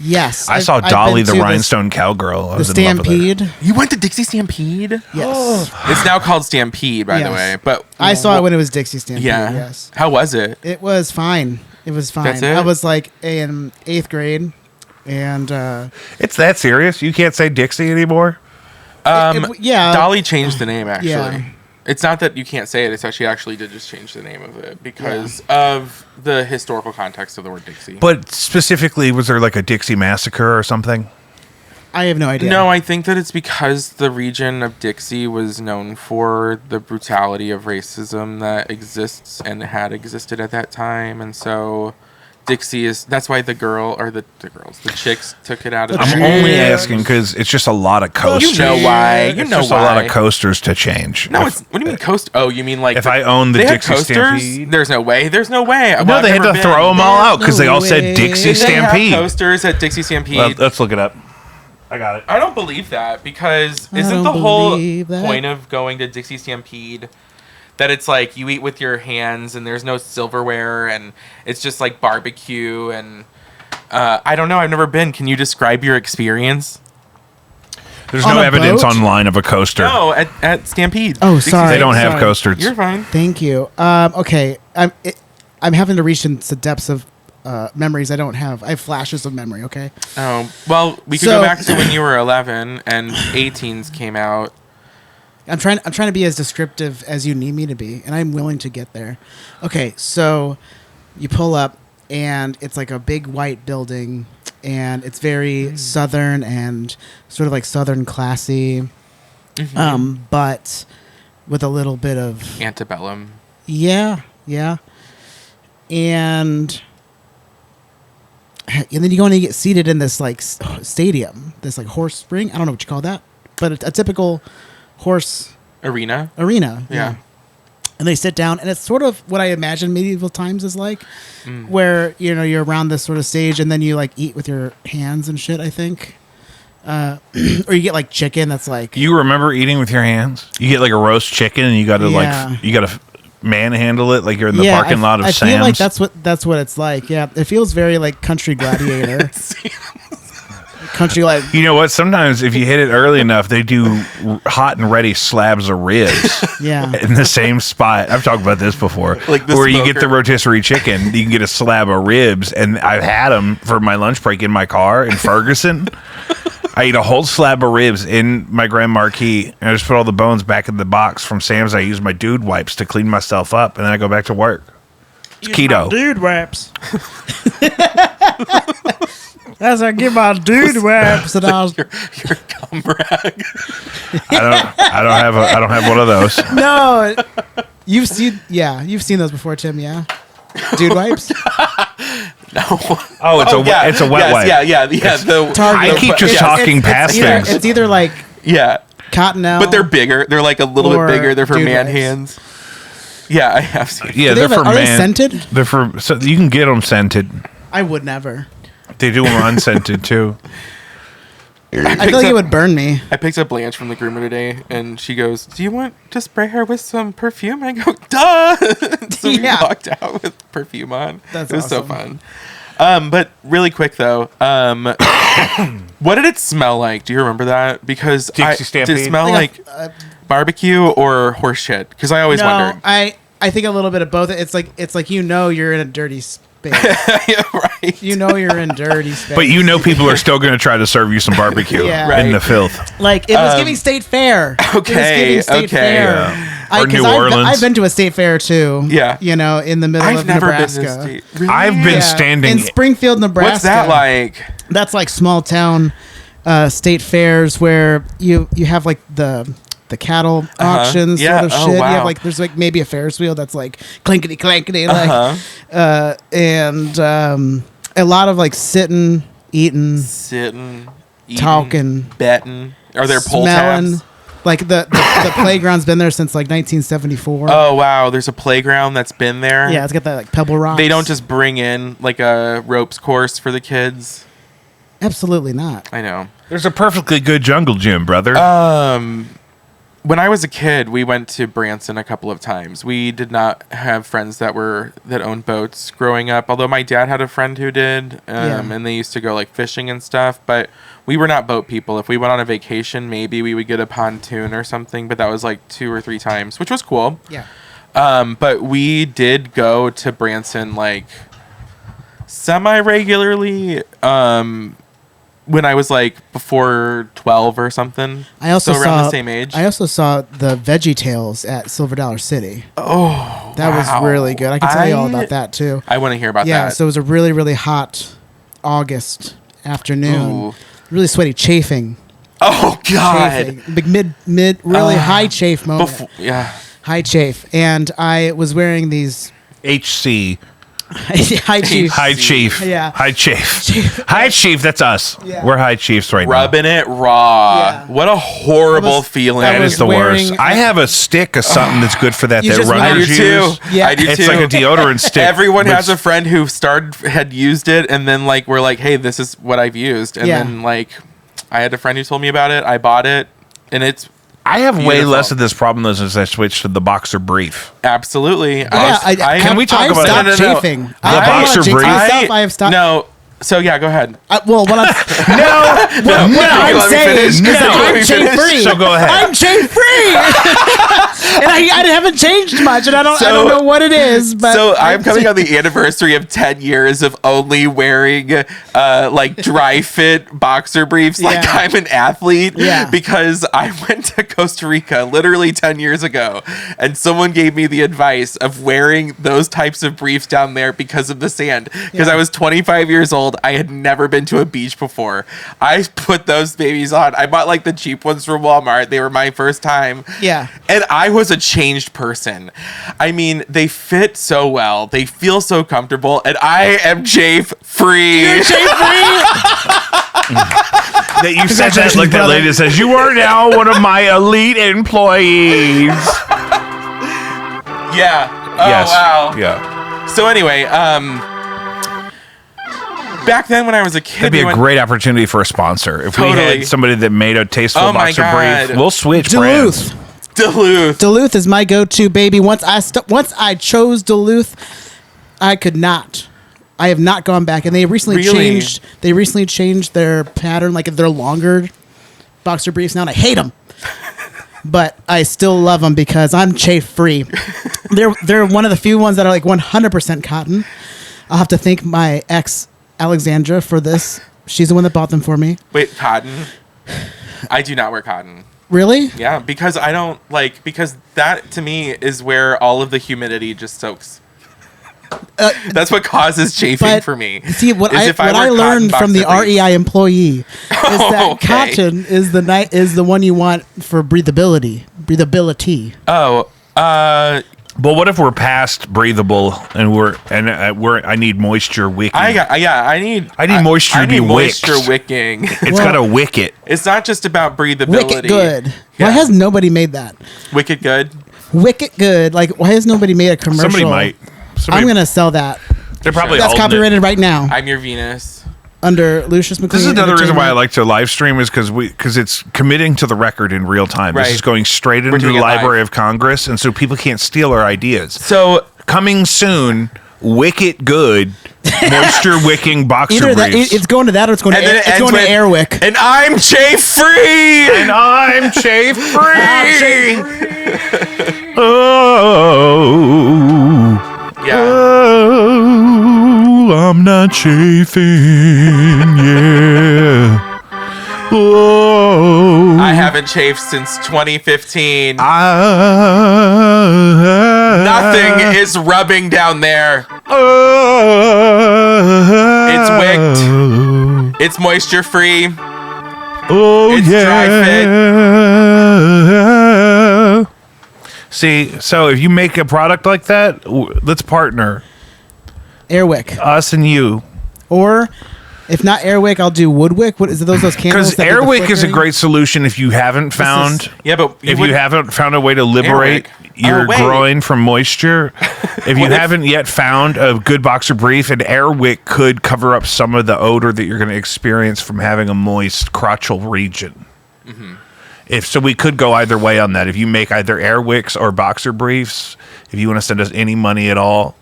Yes. I saw I've Dolly been the to Rhinestone Cowgirl. I The was in love with her. Stampede. You went to Dixie Stampede? Yes. It's now called Stampede, by the Yes. way. But I saw it when it was Dixie Stampede. Yeah. Yes. How was it? It was fine. It was fine. That's it? I was like in 8th grade. And It's that serious? You can't say Dixie anymore? yeah. Dolly changed the name, actually. Yeah. It's not that you can't say it. It's actually did just change the name of it because of the historical context of the word Dixie. But specifically, was there like a Dixie massacre or something? I have no idea. No, I think that it's because the region of Dixie was known for the brutality of racism that exists and had existed at that time. And so Dixie that's why the chicks took it out of I'm there. only asking because it's just a lot of coasters. You know why. You It's know just why. a lot of coasters to change. No, If- what do you mean coast? Oh, you mean like If I owned the they had Dixie coasters? Stampede? There's no way. There's no way. Well, No, I've they had never to throw been. them all out because they all No said way. Dixie Did they have Stampede. coasters at Dixie Stampede? Well, let's look it up. I got it. I don't believe that because I isn't don't the whole believe that. point of going to Dixie Stampede that it's like you eat with your hands and there's no silverware and it's just like barbecue and I don't know. I've never been. Can you describe your experience? There's On no a evidence boat? online of a coaster. No, at Stampede. Oh, Dixie sorry. They don't have Sorry. coasters. You're fine. Thank you. Okay. I'm having to reach into the depths of memories I don't have. I have flashes of memory, okay? Oh, well, we could So- go back to when you were 11 and 18s came out. I'm trying to be as descriptive as you need me to be, and I'm willing to get there. Okay, so you pull up and it's like a big white building and it's very southern and sort of like southern classy. But with a little bit of Antebellum. yeah. And then you go and you get seated in this like stadium, this like horse ring. I don't know what you call that, but a typical horse Arena. arena. Yeah. And they sit down, and it's sort of what I imagine medieval times is like, where you're around this sort of stage, and then you like eat with your hands and shit. I think, or you get like chicken that's like You remember eating with your hands? You get like a roast chicken, and you got to Yeah. you got to manhandle it like you're in the parking lot of I Sam's. feel like that's what it's like. Yeah, it feels very like Country Gladiator. Country like You know what? Sometimes if you hit it early enough, they do hot and ready slabs of ribs yeah. in the same spot. I've talked about this before. Like the where you get the smoker. rotisserie chicken, you can get a slab of ribs, and I've had them for my lunch break in my car in Ferguson. I eat a whole slab of ribs in my Grand Marquis, and I just put all the bones back in the box from Sam's. I use my dude wipes to clean myself up, and then I go back to work. It's keto. Dude wraps. As I get my dude wraps, and I was Your gum rag. I don't have one of those. no. You've seen those before, Tim. Yeah, dude wipes. No. Oh, it's a wet wipe. Yeah. The Target. I keep just talking past either, things. It's either like Yeah. Cottonelle, But they're bigger. They're like a little Or bit bigger. They're for dude man wipes. hands. Yeah, I have seen. Yeah, Do they they're for are they man. scented? They're for so you can get them scented. I would never. They do them unscented too. I feel like it would burn me. I picked up Blanche from the groomer today, and she goes, "Do you want to spray her with some perfume?" I go, "Duh!" So we Yeah. walked out with perfume on. That's it was so awesome. fun. But really quick though, what did it smell like? Do you remember that? Because Dixie did Stampede? it smell Like like barbecue or horse shit? Because I always No, wondered. I think a little bit of both. It's like you're in a dirty space. Yeah, right. You're in dirty space. But you know people are still going to try to serve you some barbecue Yeah. in the Right. filth. like it was giving state fair. It was Okay, giving state okay. fair. Yeah. Or 'Cause New Orleans. I've been to a state fair too. Yeah. In the middle I've of never Nebraska. been to state. Really? I've been Yeah, standing. in Springfield, Nebraska. What's that like? That's like small town state fairs where you have like the cattle auctions Yeah. sort of Oh, shit. You wow. have like there's like maybe a Ferris wheel that's like clankety clankety Uh-huh. and a lot of like sitting, eating, Sitting, eating, talking, betting. Are there poll smelling. tabs? Like the playground's been there since like 1974. Oh wow, there's a playground that's been there. Yeah, it's got that like pebble rocks. They don't just bring in like a ropes course for the kids. Absolutely not. I know. There's a perfectly good jungle gym, brother. When I was a kid, we went to Branson a couple of times. We did not have friends that owned boats growing up. Although my dad had a friend who did, and they used to go like fishing and stuff. But we were not boat people. If we went on a vacation, maybe we would get a pontoon or something. But that was like 2 or 3 times, which was cool. Yeah. But we did go to Branson like semi-regularly. When I was like before 12 or something. I also so around the same age. I also saw the Veggie Tales at Silver Dollar City. Oh, that was really good. I can tell you all about that too. I want to hear about that. Yeah, so it was a really, really hot August afternoon. Ooh. Really sweaty, chafing. Oh God! Chafing. Big mid, really high chafe moment. High chafe, and I was wearing these HC. High Chief. High Chief. Yeah. High Chief. High Chief, that's us. Yeah. We're High Chiefs right Rubbing it raw. Yeah. What a horrible feeling. now. That is the worst. I have a stick of something that's good for that You that just runners I do use. too. Yeah. I do It's too. like a deodorant stick. Everyone but has a friend who had used it, and then like we're like, hey, this is what I've used, and Yeah. then like I had a friend who told me about it. I bought it, and it's I have way beautiful. less of this problem though since I switched to the boxer brief. absolutely. Can we talk I've about stopped No. chafing. The I don't boxer wanna jinx brief? myself, I have stopped. No. So yeah, go ahead. Well, what I'm No, what I'm let me saying finish. is that Let me I'm chain finish. free. So go ahead. I'm chain free, and I haven't changed much, and I don't know what it is. But So I'm coming on the anniversary of 10 years of only wearing like dry fit boxer briefs like Yeah. I'm an athlete Yeah. because I went to Costa Rica literally 10 years ago and someone gave me the advice of wearing those types of briefs down there because of the sand. Because Yeah. I was 25 years old. I had never been to a beach before. I put those babies on. I bought like the cheap ones from Walmart. They were my first time. Yeah. And I was a changed person. I mean, they fit so well. They feel so comfortable. And I am chafe free. You're chain free. That you said that Congratulations, like that brother. lady that says you are now one of my elite employees. Yeah. Oh, yes. wow. Yeah. So anyway, back then when I was a kid, That'd be we a went- great opportunity for a sponsor. If we Totally. had somebody that made a tasteful Oh my boxer God. brief, we'll switch brands. Duluth. Duluth is my go-to, baby. Once I chose Duluth, I could not. I have not gone back, and they recently Really? changed. They recently changed their pattern, like they're longer boxer briefs now, and I hate them. But I still love them because I'm chafe free. They're one of the few ones that are like 100% cotton. I'll have to thank my ex Alexandra for this. She's the one that bought them for me. Wait, cotton? I do not wear cotton. Really? Yeah, because I don't like, because that to me is where all of the humidity just soaks. That's what causes chafing But for me. see, what is if I wear learned cotton from the boxer briefs. REI employee is that Okay. cotton is the one you want for breathability. Oh, But what if we're past breathable and I need moisture wicking? I need moisture to be moisture wicked. wicking. It's got a wicket. It's not just about breathability. Wicked good. Yeah. Why has nobody made that? Wicked good. Wicked good. Like, why has nobody made a commercial? Somebody might. I'm gonna sell that. They're probably That's holding it. copyrighted right now I'm your Venus. under Lucius McLean. This is another reason why I Entertainment. like to live stream is because it's committing to the record in real time. Right. This is going straight into doing the it Library live. of Congress, and so people can't steal our ideas. So Coming soon, Wicket Good, moisture wicking boxer Either that, briefs. it's going to that, or it's going to and then it it's ends going to with, Airwick. and I'm chafe free. and I'm chafe free. Oh, Yeah. oh, I'm not chafing, yeah. Oh, I haven't chafed since 2015. Nothing is rubbing down there. It's wicked. It's moisture free. Oh, It's yeah. See, so if you make a product like that, let's partner. Airwick. Us and you. Or If not Airwick, I'll do Woodwick. What is it? Those candles? Because Airwick is a great solution if you haven't found. Yeah, but if you haven't found a way to liberate your groin from moisture, if you haven't yet found a good boxer brief, an Airwick could cover up some of the odor that you're going to experience from having a moist crotchal region. Mm-hmm. If so, we could go either way on that. If you make either Airwicks or boxer briefs, if you want to send us any money at all.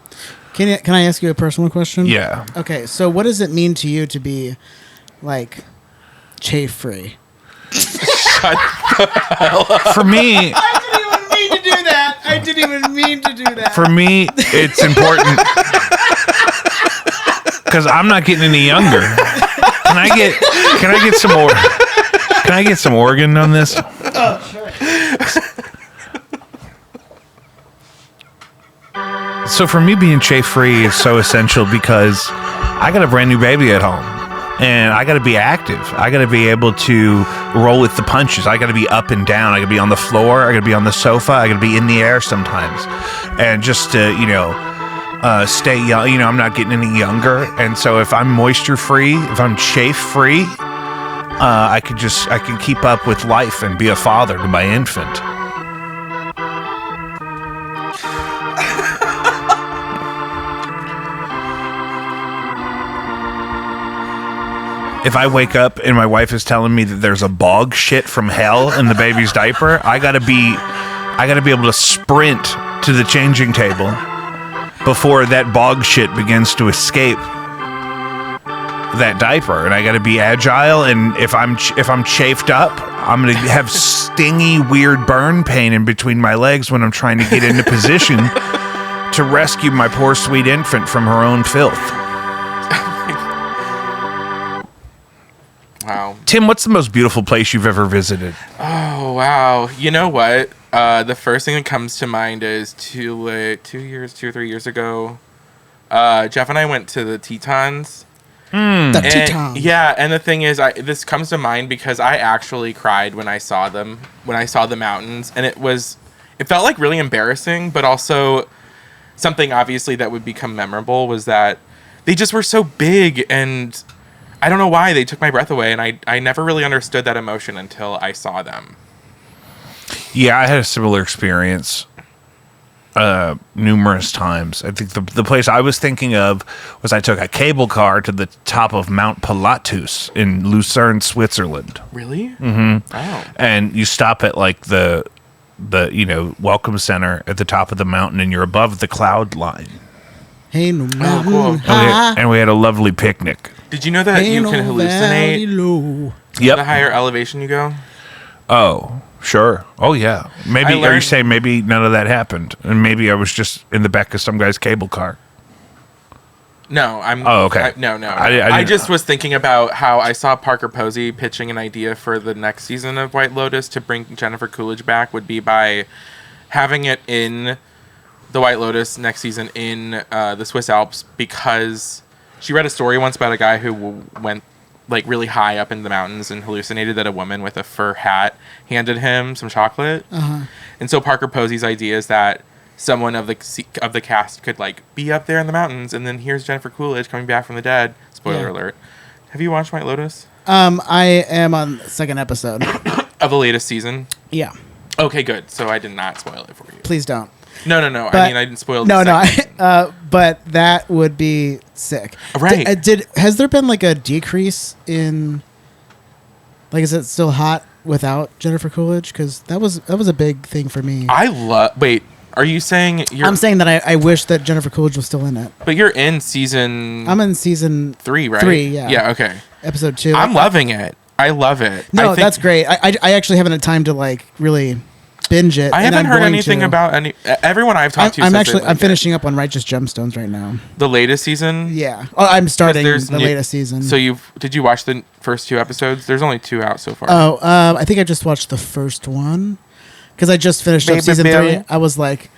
Can I ask you a personal question? Yeah. Okay, so what does it mean to you to be, like, chafe free? Shut the hell up. For me, I didn't even mean to do that. For me, it's important because I'm not getting any younger. Can I get some more? Can I get some organ on this? Oh, sure. So for me, being chafe free is so essential because I got a brand new baby at home. And I got to be active. I got to be able to roll with the punches. I got to be up and down. I got to be on the floor. I got to be on the sofa. I got to be in the air sometimes. And just to, stay young. I'm not getting any younger. And so if I'm moisture free, if I'm chafe free, I can keep up with life and be a father to my infant. If I wake up and my wife is telling me that there's a bog shit from hell in the baby's diaper, I gotta be able to sprint to the changing table before that bog shit begins to escape that diaper, and I gotta be agile. And if I'm chafed up, I'm gonna have stingy, weird burn pain in between my legs when I'm trying to get into position to rescue my poor sweet infant from her own filth. Wow. Tim, what's the most beautiful place you've ever visited? Oh, wow. You know what? The first thing that comes to mind is 2 or 3 years ago, Jeff and I went to the Tetons. The Tetons. Yeah, and the thing is, this comes to mind because I actually cried when I saw them, when I saw the mountains, and it felt like really embarrassing, but also something obviously that would become memorable was that they just were so big, and I don't know why they took my breath away, and I never really understood that emotion until I saw them. Yeah, I had a similar experience numerous times. I think the place I was thinking of was I took a cable car to the top of Mount Pilatus in Lucerne, Switzerland. Really? Mm-hmm. Wow. And you stop at like the welcome center at the top of the mountain, and you're above the cloud line. Hey, no mountain cool. And we had a lovely picnic. Did you know that you can hallucinate Yep. the higher elevation you go? Oh, sure. Oh, yeah. Maybe are you saying maybe none of that happened, and maybe I was just in the back of some guy's cable car? No, I'm. Oh, okay. No. I just was thinking about how I saw Parker Posey pitching an idea for the next season of White Lotus to bring Jennifer Coolidge back would be by having it in the White Lotus next season in the Swiss Alps, because she read a story once about a guy who went like really high up in the mountains and hallucinated that a woman with a fur hat handed him some chocolate. Uh-huh. And so Parker Posey's idea is that someone of the cast could like be up there in the mountains, and then here's Jennifer Coolidge coming back from the dead. Spoiler alert. Have you watched White Lotus? I am on the second episode of the latest season. Yeah. Okay, good. So I did not spoil it for you. Please don't. No. But, I mean, I didn't spoil the No. But that would be sick. Right. Has there been like a decrease in, like, is it still hot without Jennifer Coolidge? Because that was a big thing for me. Wait, are you saying I'm saying that I wish that Jennifer Coolidge was still in it. But you're in season... I'm in season 3, right? 3, yeah. Yeah, okay. Episode 2. I'm loving it. I love it. No, that's great. I actually haven't had time to like really binge it. I haven't heard anything about any. Everyone I've talked to. I'm finishing up on Righteous Gemstones right now. The latest season. Yeah. Oh, I'm starting the latest season. So did you watch the first 2 episodes? There's only 2 out so far. Oh, I think I just watched the first one because I just finished up season 3. I was like,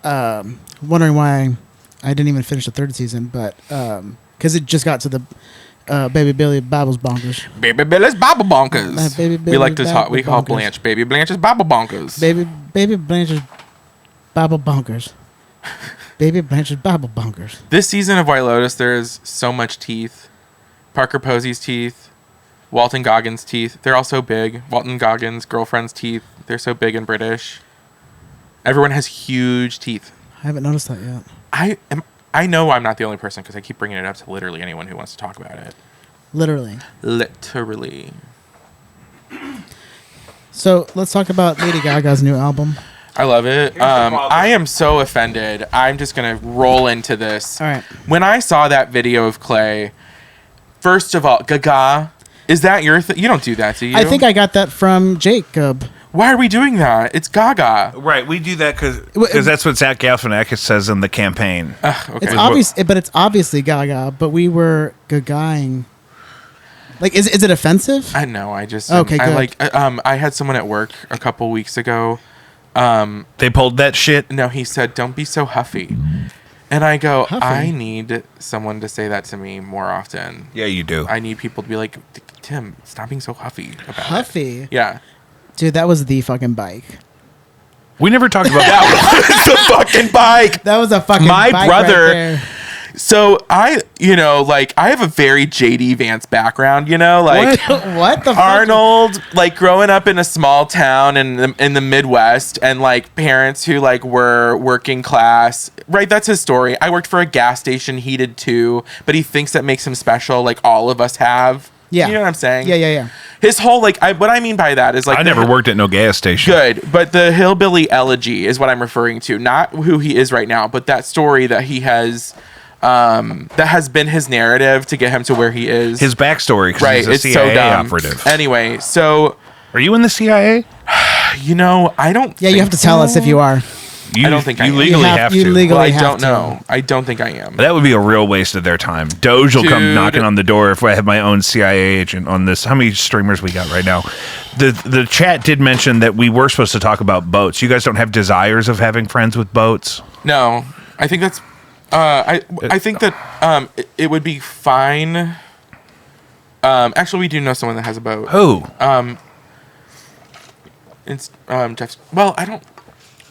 wondering why I didn't even finish the 3rd season, but because it just got to the. Baby Billy Babbles Bonkers. Baby Billy's Babble Bonkers. Baby Billy we call Blanche Baby Blanche's Babble Bonkers. Baby Blanche's Babble Bonkers. Baby Blanche's Babble Bonkers. This season of White Lotus, there's so much teeth. Parker Posey's teeth, Walton Goggins' teeth. They're all so big. Walton Goggins' girlfriend's teeth. They're so big and British. Everyone has huge teeth. I haven't noticed that yet. I know I'm not the only person because I keep bringing it up to literally anyone who wants to talk about it. Literally. So let's talk about Lady Gaga's new album. I love it. I am so offended. I'm just going to roll into this. All right. When I saw that video of Clay, first of all, Gaga, is that your thing? You don't do that, do you? I think I got that from Jacob. Why are we doing that? It's Gaga. Right, we do that because that's what Zach Galifianakis says in the campaign. Okay. It's obvious, but it's obviously Gaga. But we were Gagaing. Like, is it offensive? I know. I just Okay, I good. like. I had someone at work a couple weeks ago. They pulled that shit. No, he said, "Don't be so huffy," and I go, Huffy? "I need someone to say that to me more often. Yeah, you do. I need people to be like, Tim, stop being so huffy about it." Huffy. Yeah. Dude, that was the fucking bike. We never talked about It's a fucking bike. That was a fucking My bike brother- right there. So I have a very JD Vance background, like What the fuck? Arnold, like growing up in a small town in the Midwest, and like parents who like were working class. Right, that's his story. I worked for a gas station, heated too, but he thinks that makes him special, like all of us have. Yeah. You know what I'm saying? Yeah. His whole what I mean by that is like I never worked at no gas station. Good, but the hillbilly elegy is what I'm referring to, not who he is right now, but that story that he has. That has been his narrative to get him to where he is. His backstory, because Right, he's a it's CIA so dumb. operative. Anyway, so Are you in the CIA? I don't. Yeah, you have to tell us if you are. You, I don't think I you am. legally You have you to. legally Well, I have don't to. know. I don't think I am. That would be a real waste of their time. Doge will come Dude. knocking on the door if I have my own CIA agent on this. How many streamers we got right now? The chat did mention that we were supposed to talk about boats. You guys don't have desires of having friends with boats? No, I think that's. I think that it would be fine. Actually, we do know someone that has a boat. Who? It's Jeff's. Well, I don't.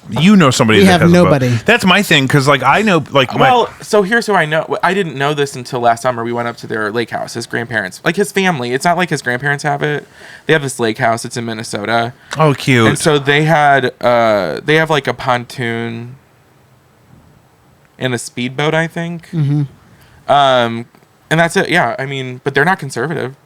You know somebody We that have has nobody. a boat. That's my thing, because like I know like my, Well, so here's who I know. I didn't know this until last summer. We went up to their lake house. His grandparents, like his family. It's not like his grandparents have it. They have this lake house. It's in Minnesota, oh cute. and so they had. They have like a pontoon and a speedboat, I think. Mm-hmm. And that's it. Yeah, I mean, but they're not conservative.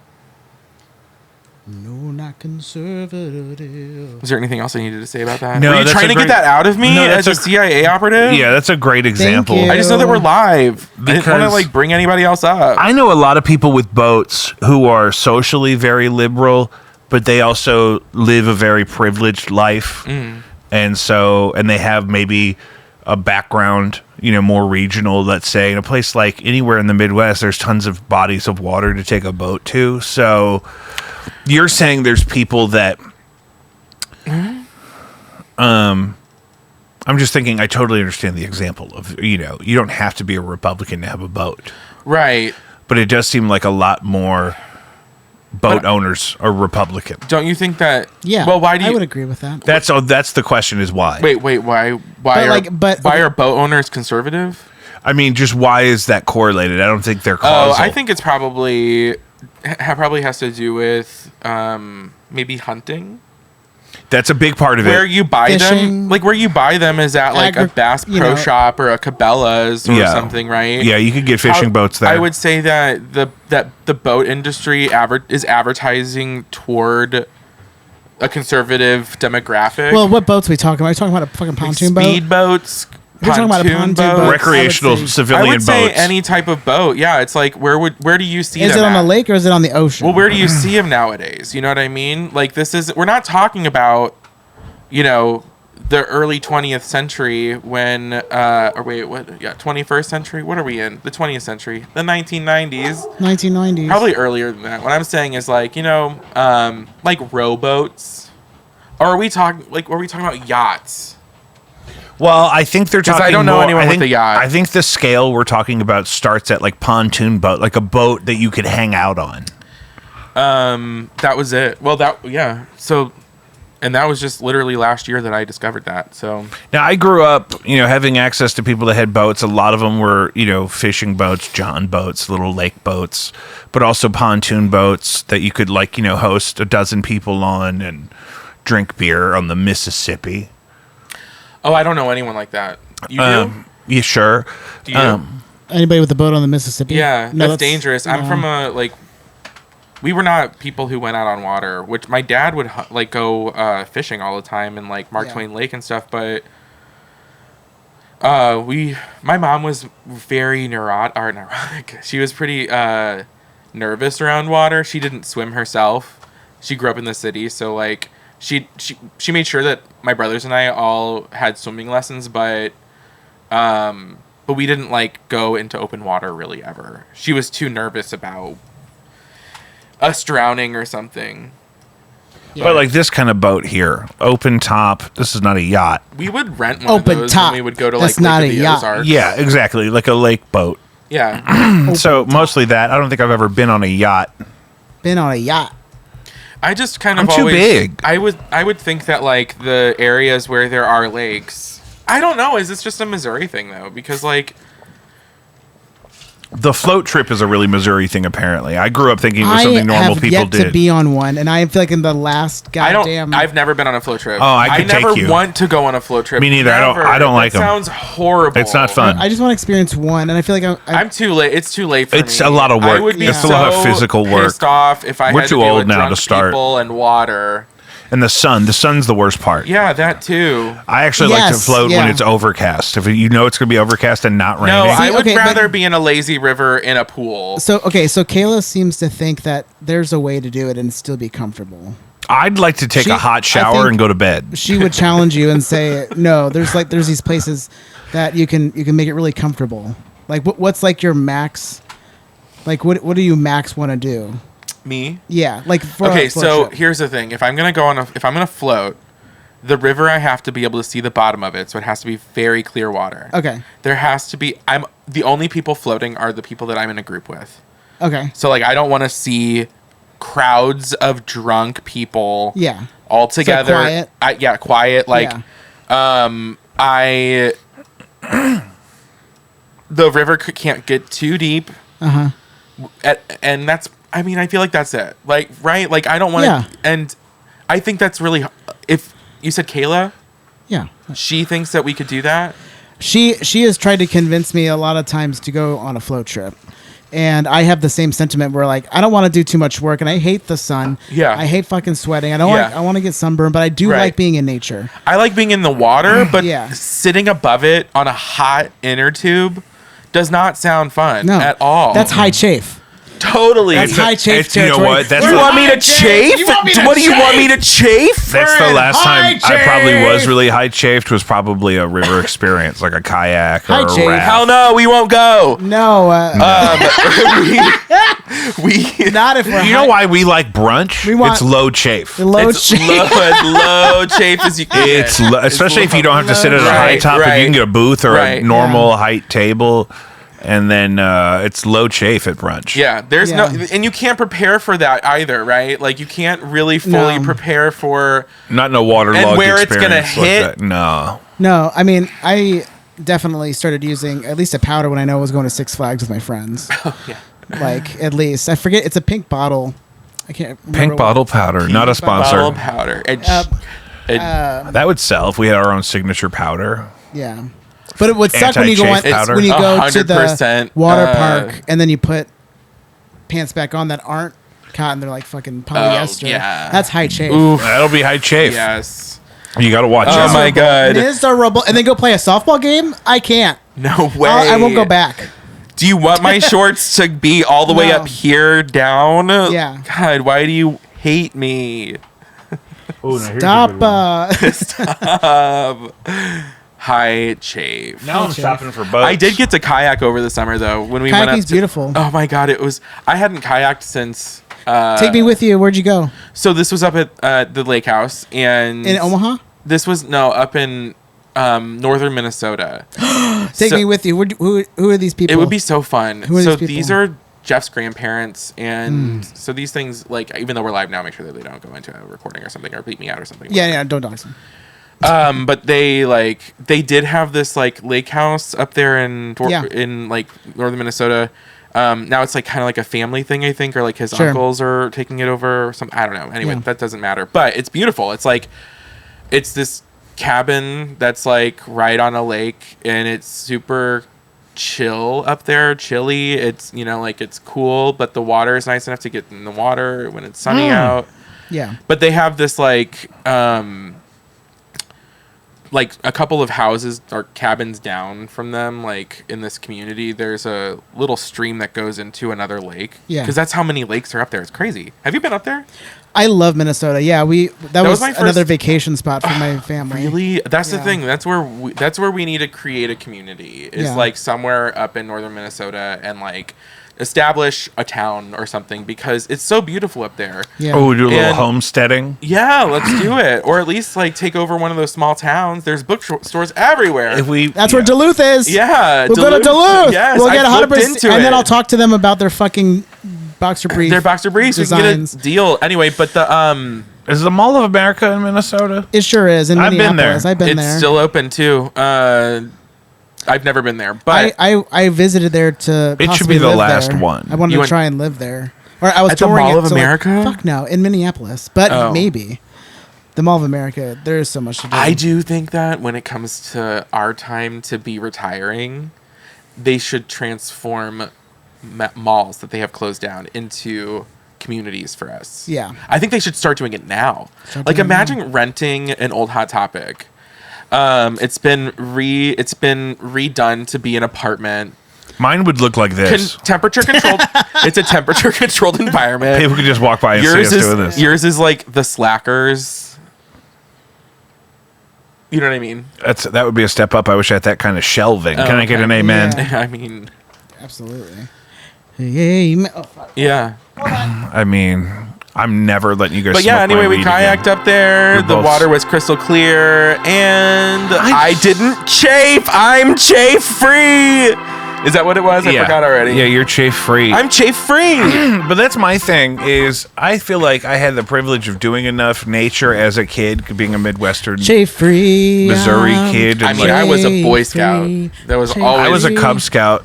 No, not conservative. Is there anything else I needed to say about that? No, Were you that's trying a to great- get that out of me No, as that's a CIA operative? Yeah, that's a great example. you. I just know that we're live. I didn't want to Because- like bring anybody else up. I know a lot of people with boats who are socially very liberal, but they also live a very privileged life. And they have maybe a background, more regional, let's say. In a place like anywhere in the Midwest, there's tons of bodies of water to take a boat to. So you're saying there's people that I'm just thinking I totally understand the example of, you don't have to be a Republican to have a boat. Right. But it does seem like a lot more boat owners are Republican. Don't you think that? Yeah. Well, why do you? I would agree with that. That's the question is why. Wait. Why are boat owners conservative? I mean, just why is that correlated? I don't think they're causal. I think it's probably has to do with maybe hunting. that's a big part of Where it. you buy Fishing. them, like where you buy them is at like a Bass Pro Shop or a Cabela's or something, right? Yeah, you could get fishing boats there. I would say that the boat industry is advertising toward a conservative demographic. Well, what boats are we talking about? Are we talking about a fucking pontoon boat? Speedboats, We're talking about a pontoon boat. boats. recreational I would say- civilian I would say boats. any type of boat. Yeah, it's like where do you see Is them it on at? the lake or is it on the ocean? Well, where do you see them nowadays? You know what I mean? Like we're not talking about, the early 20th century when, 21st century? What are we in? The 20th century, the 1990s, 1990s. probably earlier than that. What I'm saying is like, like rowboats, or are we talking about yachts? Well, I think they're 'Cause talking I don't know more- anyone I with think, a yacht. I think the scale we're talking about starts at like pontoon boat, like a boat that you could hang out on. That was it. Well, So And that was just literally last year that I discovered that. So Now, I grew up, having access to people that had boats. A lot of them were, fishing boats, John boats, little lake boats, but also pontoon boats that you could, host a dozen people on and drink beer on the Mississippi. Oh, I don't know anyone like that. You do? Yeah, sure. Do you? Anybody with a boat on the Mississippi? Yeah, No, that's dangerous. I'm from we were not people who went out on water, which my dad would go fishing all the time in Mark Twain Lake and stuff, but my mom was very neurotic. She was pretty nervous around water. She didn't swim herself. She grew up in the city, so she made sure that my brothers and I all had swimming lessons, but we didn't go into open water really ever. She was too nervous about us drowning or something. Yeah. But this kind of boat here, open top. This is not a yacht. We would rent one open of those top. when we would go to That's Lake not of a the yacht. Ozarks. Yeah, exactly, like a lake boat. Yeah. So mostly that. I don't think I've ever been on a yacht. Been on a yacht. I just kind of I'm too always big. I would think that the areas where there are lakes. I don't know. Is this just a Missouri thing though? Because the float trip is a really Missouri thing, apparently. I grew up thinking it was something normal people I have yet did. to be on one, and I feel like in the last goddamn... I've never been on a float trip. Oh, I could take you. I never want to go on a float trip. Me neither. Never. I don't like them. Sounds horrible. It's not fun. I just want to experience one, and I feel like I'm too late. It's too late for It's me. a lot of work. I would be It's so a lot of physical work. pissed off if I We're had too to deal old with now drunk to start. people and water. And the sun's the worst part. Yeah, that too. I actually like to Yes, float yeah. when it's overcast. If it's going to be overcast and not No, raining. I would okay, rather be in a lazy river in a pool. So Kayla seems to think that there's a way to do it and still be comfortable. I'd like to take a hot I shower think and go to bed. She would challenge you and say, "No, there's these places that you can make it really comfortable." What's your max? What do you max want to do? Me? Yeah, for Okay, a float so trip. here's the thing. If I'm gonna float, the river I have to be able to see the bottom of it, so it has to be very clear water. Okay. There has to be. The only people floating are the people that I'm in a group with. Okay. So I don't want to see crowds of drunk people. Yeah. All together. So quiet. Quiet. The river can't get too deep. Uh huh. And that's. I mean, I feel like that's it. Right? I don't want to. Yeah. And I think that's really. If you said Kayla, Yeah. she thinks that we could do that. She has tried to convince me a lot of times to go on a float trip. And I have the same sentiment where I don't want to do too much work, and I hate the sun. Yeah. I hate fucking sweating. I don't Yeah. I want to get sunburned, but I do Right. like being in nature. I like being in the water, but Yeah. sitting above it on a hot inner tube does not sound fun No. at all. That's high chafe. Totally. That's high chafe you know territory. what? That's You the- want me to chafe? You want me to What do you want me chafe? to chafe? That's the last time high I probably was chafe. really high chafed. Was probably a river experience, like a kayak or High a chafe. raft. Hell no, we won't go. No, We not if we're You know why we like brunch? We want- It's low chafe. low it's chafe. as low chafe as you can. It's especially if you don't have to sit at a Right, high top. If right. you can get a booth or Right. a normal height table, and then it's low chafe at brunch. Yeah, there's Yeah. no, and you can't prepare for that either, right? You can't really fully No. prepare for. Not in a waterlogged And where it's experience gonna like hit. that. No. No, I mean, I definitely started using at least a powder when I know I was going to Six Flags with my friends. Oh, yeah. At least. I forget, it's a pink bottle. I can't remember. Pink bottle powder, not a sponsor. Bottle powder. That would sell if we had our own signature powder. Yeah. But it would suck when you go Anti-chafe powder. when you go to the 100%, water park and then you put pants back on that aren't cotton. They're fucking polyester. yeah. That's high chafe. Oof. That'll be high chafe. Yes. You got to watch Oh out. my God. Miserable. And then go play a softball game? I can't. No way. I won't go back. Do you want my shorts to be all the way No. up here down? Yeah. God, why do you hate me? Stop. High chafe. Now I'm shopping for boats. I did get to kayak over the summer though. When we went up Kayaking's to, beautiful. Oh my God, it was. I hadn't kayaked since. Take me with you. Where'd you go? So this was up at the lake house and In Omaha? This was up in northern Minnesota. Take So- me with you. Who are these people? It would be so fun. Who are So these people? these are Jeff's grandparents, and so these things, like, even though we're live now, make sure that they don't go into a recording or something or bleep me out or something. Yeah, don't dox them. But they did have this like lake house up there in like northern Minnesota. Now it's like kind of like a family thing, I think, or like his uncles are taking it over or something. I don't know. Anyway, that doesn't matter. But it's beautiful. It's like, it's this cabin that's like right on a lake, and it's super chill up there, chilly. It's, you know, like it's cool, but the water is nice enough to get in the water when it's sunny out. Yeah. But they have this like a couple of houses or cabins down from them, like in this community, there's a little stream that goes into another lake. Yeah. Because that's how many lakes are up there. It's crazy. Have you been up there? I love Minnesota. Yeah, that was my another vacation spot for my family. Really? That's the thing. That's where we need to create a community. Is like somewhere up in northern Minnesota, and like establish a town or something, because it's so beautiful up there. Yeah. Oh, we do a little homesteading? Yeah, let's do it. Or at least like take over one of those small towns. There's bookstores everywhere. That's where Duluth is. Yeah. We'll go to Duluth. Yes, we'll get 100%. And then I'll talk to them about their fucking boxer brief. Their boxer briefs. We can get a deal. Anyway, but the is the Mall of America in Minnesota? It sure is. In Minneapolis. I've been there. It's still open too. I've never been there, but I visited there to. It should be the last one. I wanted to try and live there, or I was at the Mall of America. Fuck no, in Minneapolis, but maybe the Mall of America. There is so much to do. I do think that when it comes to our time to be retiring, they should transform malls that they have closed down into communities for us. Yeah, I think they should start doing it now. Like, imagine renting an old Hot Topic. It's been redone to be an apartment. Mine would look like this. Temperature controlled. It's a temperature controlled environment. People could just walk by and see us doing this. Yours is like the Slackers. You know what I mean? That would be a step up. I wish I had that kind of shelving. Can I get an amen? Yeah. I mean, absolutely. Amen. Yeah. I mean, I'm never letting you guys. But yeah, anyway, we kayaked up there. The water was crystal clear, and I didn't chafe. I'm chafe free. Is that what it was? I forgot already. Yeah, you're chafe free. I'm chafe free. But that's my thing. Is I feel like I had the privilege of doing enough nature as a kid, being a Midwestern chafe free Missouri kid. I mean, I was a Boy Scout. That was always. I was a Cub Scout,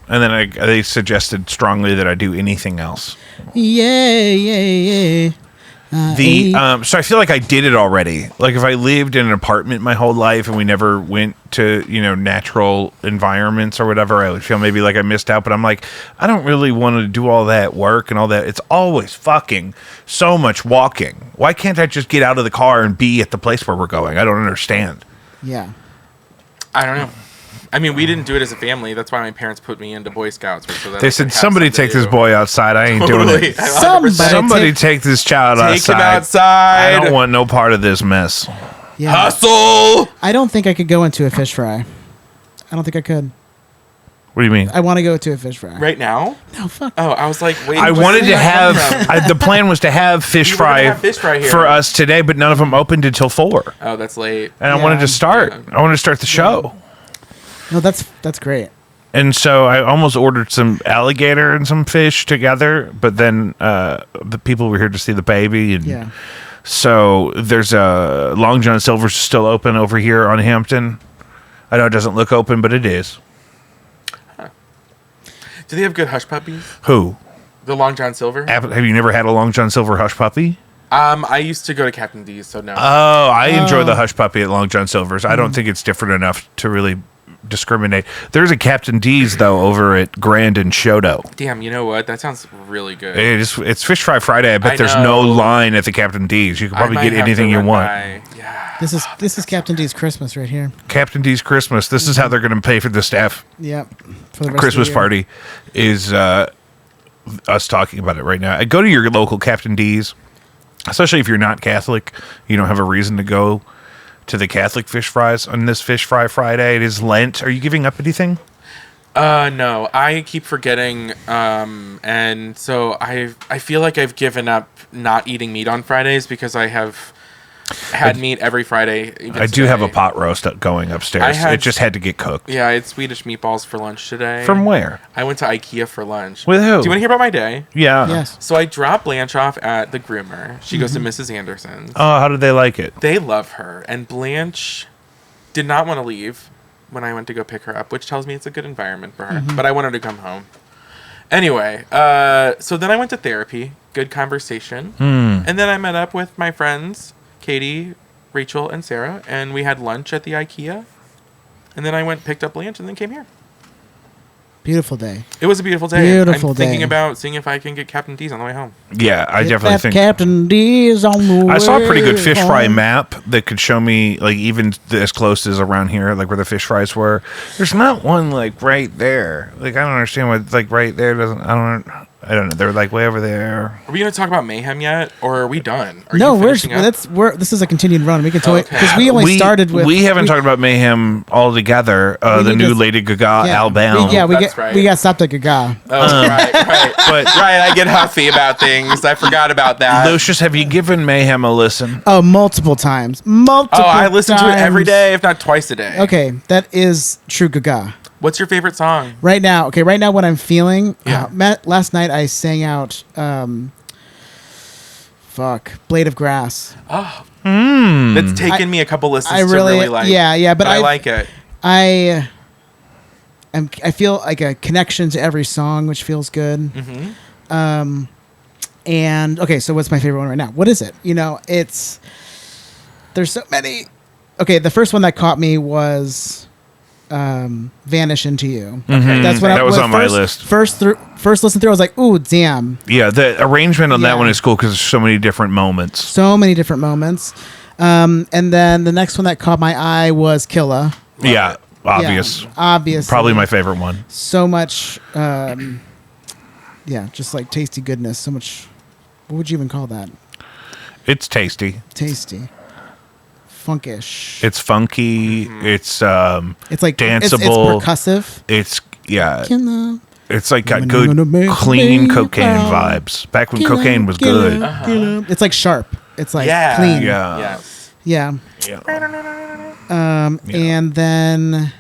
and then they suggested strongly that I do anything else. Yeah. So I feel like I did it already. Like, if I lived in an apartment my whole life and we never went to, natural environments or whatever, I would feel maybe like I missed out. But I'm like, I don't really want to do all that work and all that. It's always fucking so much walking. Why can't I just get out of the car and be at the place where we're going? I don't understand. Yeah. I don't know. I mean, we didn't do it as a family. That's why my parents put me into Boy Scouts. So that they said, somebody take this boy outside. I ain't doing it. Somebody take this child outside. Take him outside. I don't want no part of this mess. Yeah. Hustle! I don't think I could go into a fish fry. I don't think I could. What do you mean? I want to go to a fish fry. Right now? No, fuck. Oh, I was like, wait. I wanted to have... the plan was to have fish fry for us today, but none of them opened until 4. Oh, that's late. And I wanted to start. I wanted to start the show. No, that's great. And so I almost ordered some alligator and some fish together, but then the people were here to see the baby. And so there's a Long John Silver's still open over here on Hampton. I know it doesn't look open, but it is. Huh. Do they have good hush puppies? Who? The Long John Silver? Have you never had a Long John Silver hush puppy? I used to go to Captain D's, so no. Oh, I enjoy the hush puppy at Long John Silver's. I don't think it's different enough to really discriminate. There's a Captain D's though over at Grand and Shoto. Damn, you know what? That sounds really good. It's Fish Fry Friday. I bet there's no line at the Captain D's. You can probably get anything you want. Yeah. This is Captain D's Christmas right here. Captain D's Christmas. This is how they're going to pay for the staff. Yep. For the rest Christmas of the party is us talking about it right now. I go to your local Captain D's, especially if you're not Catholic. You don't have a reason to go to the Catholic fish fries on this Fish Fry Friday. It is Lent. Are you giving up anything? No, I keep forgetting, and so I feel like I've given up not eating meat on Fridays because I have had meat every Friday. I do have a pot roast going upstairs. It just had to get cooked. Yeah, I had Swedish meatballs for lunch today. From where? I went to IKEA for lunch. With who? Do you want to hear about my day? Yeah. Yes. So I dropped Blanche off at the groomer. She goes to Mrs. Anderson's. Oh, how did they like it? They love her. And Blanche did not want to leave when I went to go pick her up, which tells me it's a good environment for her. But I wanted to come home. Anyway, so then I went to therapy. Good conversation. And then I met up with my friends, Katie, Rachel, and Sarah, and we had lunch at the IKEA. And then I went, picked up Blanche, and then came here. Beautiful day. It was a beautiful day. Beautiful I'm thinking day. about seeing if I can get Captain D's on the way home. Yeah, I Get definitely that think. Captain D's on the way I saw a pretty good fish fry home. map that could show me, like, even as close as around here, like where the fish fries were. There's not one, like, right there. Like, I don't understand why, like, right there doesn't. I don't know. They're, like, way over there. Are we going to talk about Mayhem yet, or are we done? Are No, you finishing up? this is a continued run. We can tell Okay. because we only started with. We haven't talked about Mayhem altogether. We The need new to- Lady Gaga album. That's right. We got stopped at Gaga. Oh, right. But Right, I get huffy about things. I forgot about that. Lucius, have you given Mayhem a listen? Oh, multiple times. Multiple. Oh, I listen to it every times. day, if not twice a day. Okay, that is true Gaga. What's your favorite song? Right now, what I'm feeling. Yeah. Last night I sang out. Blade of Grass. Oh. It's taken me a couple listens I to really like. Yeah, but I like it. I feel like a connection to every song, which feels good. Mm-hmm. And okay, so what's my favorite one right now? What is it? There's so many. Okay, the first one that caught me was Vanish Into You. Okay. That's what That was on my list. First listen through, I was like, ooh, damn. Yeah, the arrangement on that Yeah. one is cool because there's so many different moments. So many different moments. And then the next one that caught my eye was Killa. Yeah, obvious. Yeah, obvious. Probably my favorite one. So much, just like tasty goodness. So much, what would you even call that? It's tasty. Tasty. Funkish. It's funky. It's like danceable. It's percussive. It's yeah. Killa. It's like got I'm good, gonna make clean me cocaine proud. vibes. Back when Killa, cocaine was Killa, good. Killa. It's like sharp. It's like Yeah. clean. Yeah. Yes. Yeah. Yeah. And then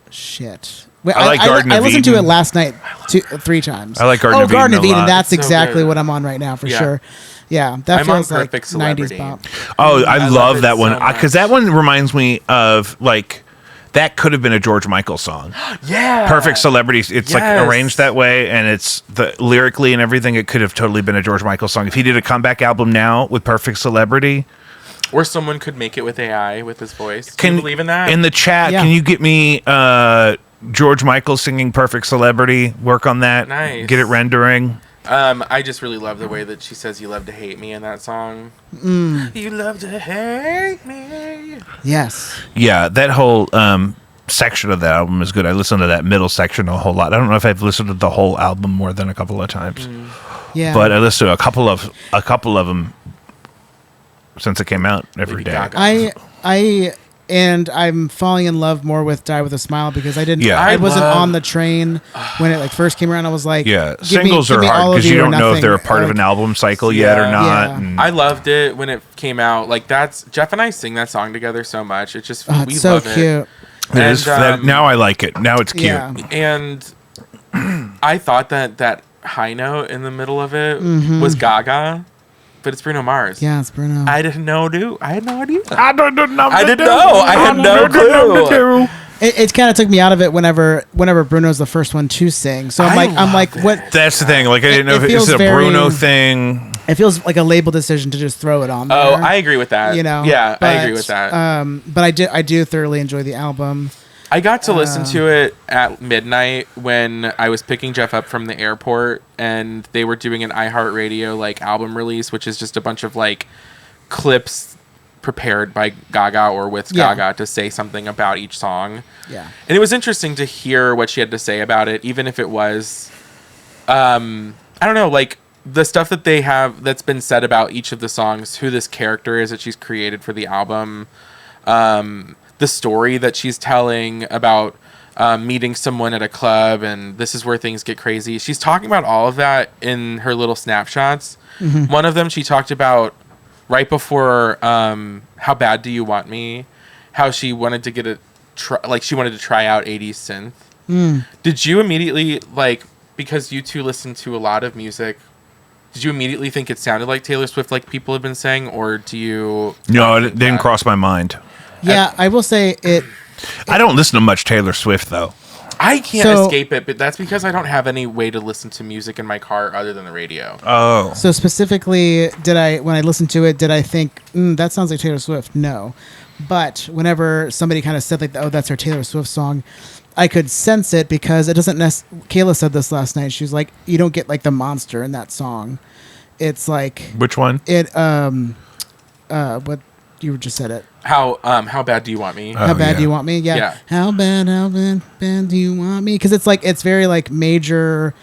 shit. Wait, I like Garden I of listened to it Eden. last night 3 times. I like Garden of Eden Garden of a Eden. lot. That's So exactly good. what I'm on right now for Yeah. sure. Yeah, that I'm on feels like Perfect 90s Celebrity. pop. Oh, I love love it that one so because much. that one reminds me of like that could have been a George Michael song. Yeah. Perfect Celebrities. It's like Yes. arranged that way, and it's the lyrically and everything. It could have totally been a George Michael song if he did a comeback album now with Perfect Celebrity. Or someone could make it with AI with his voice. Can you believe in that? In the chat, Yeah. can you get me George Michael singing Perfect Celebrity? Work on that. Nice. Get it rendering. I just really love the way that she says "You love to hate me" in that song. You love to hate me. Yes. Yeah, that whole section of the album is good. I listened to that middle section a whole lot. I don't know if I've listened to the whole album more than a couple of times, Yeah. but I listened to a couple of them since it came out every Lady day. Gaga. And I'm falling in love more with Die With a Smile because I didn't. Yeah. I wasn't love- on the train when it like first came around. I was like, Yeah, give singles me are hard all of because you or don't know if nothing. they're a part of Like, an album cycle yet or Yeah. not. Yeah. and- I loved it when it came out. Like that's Jeff and I sing that song together so much. It just Oh, we it's so love cute. it. It is- And, now I like it. Now it's cute. Yeah. And I thought that high note in the middle of it Mm-hmm. was Gaga, but it's Bruno Mars. Yeah, it's Bruno. I didn't know. I had no idea. I didn't know. I didn't know. I had no clue. It kind of took me out of it whenever Bruno's the first one to sing. So I'm like, what? That's the thing. Like I didn't know if feels it's a very- Bruno thing. It feels like a label decision to just throw it on there. Oh, I agree with that. You know. Yeah, I but, agree with that. But I do thoroughly enjoy the album. I got to listen to it at midnight when I was picking Jeff up from the airport, and they were doing an iHeartRadio like album release, which is just a bunch of like clips prepared by Gaga or with Yeah. Gaga to say something about each song. Yeah. And it was interesting to hear what she had to say about it, even if it was, I don't know, like the stuff that they have that's been said about each of the songs, who this character is that she's created for the album, the story that she's telling about meeting someone at a club, and this is where things get crazy. She's talking about all of that in her little snapshots. One of them, she talked about right before How Bad Do You Want Me, how she wanted to get she wanted to try out 80s synth. Did you immediately, like, because you two listen to a lot of music, did you immediately think it sounded like Taylor Swift, like people have been saying, or do you... No, it didn't cross my mind. Yeah, I will say it... I don't listen to much Taylor Swift, though. I can't escape it, but that's because I don't have any way to listen to music in my car other than the radio. Oh. So specifically, when I listened to it, did I think, that sounds like Taylor Swift? No. But whenever somebody kind of said, like, oh, that's our Taylor Swift song, I could sense it because it doesn't Kayla said this last night. She was like, you don't get, like, the monster in that song. It's like... Which one? What you just said it. How bad do you want me? How bad do you want me? Yeah. How bad do you want me? Because it's like, it's very like major,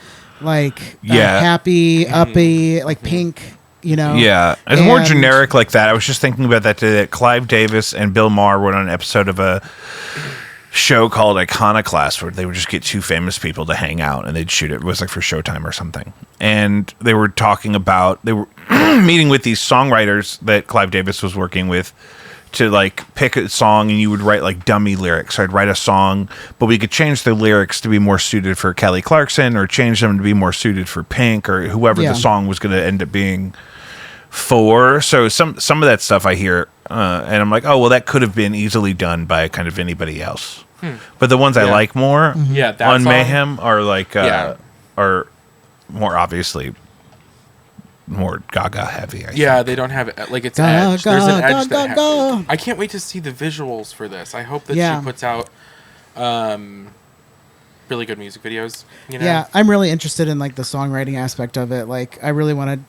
like happy, uppy, like Pink, you know? Yeah. It's more generic like that. I was just thinking about that today, that Clive Davis and Bill Maher were on an episode of a show called Iconoclast where they would just get two famous people to hang out and they'd shoot it. It was like for Showtime or something. And they were talking about, they were meeting with these songwriters that Clive Davis was working with to like pick a song, and you would write like dummy lyrics. So I'd write a song, but we could change the lyrics to be more suited for Kelly Clarkson or change them to be more suited for Pink or whoever the song was going to end up being for. So some of that stuff I hear, and I'm like, oh, well, that could have been easily done by kind of anybody else. But the ones I like more that on song? Mayhem are like are more obviously more Gaga heavy. I think. They don't have it like it's edge. There's an edge that I can't wait to see the visuals for this. I hope that she puts out really good music videos. You know? Yeah, I'm really interested in like the songwriting aspect of it. Like, I really want to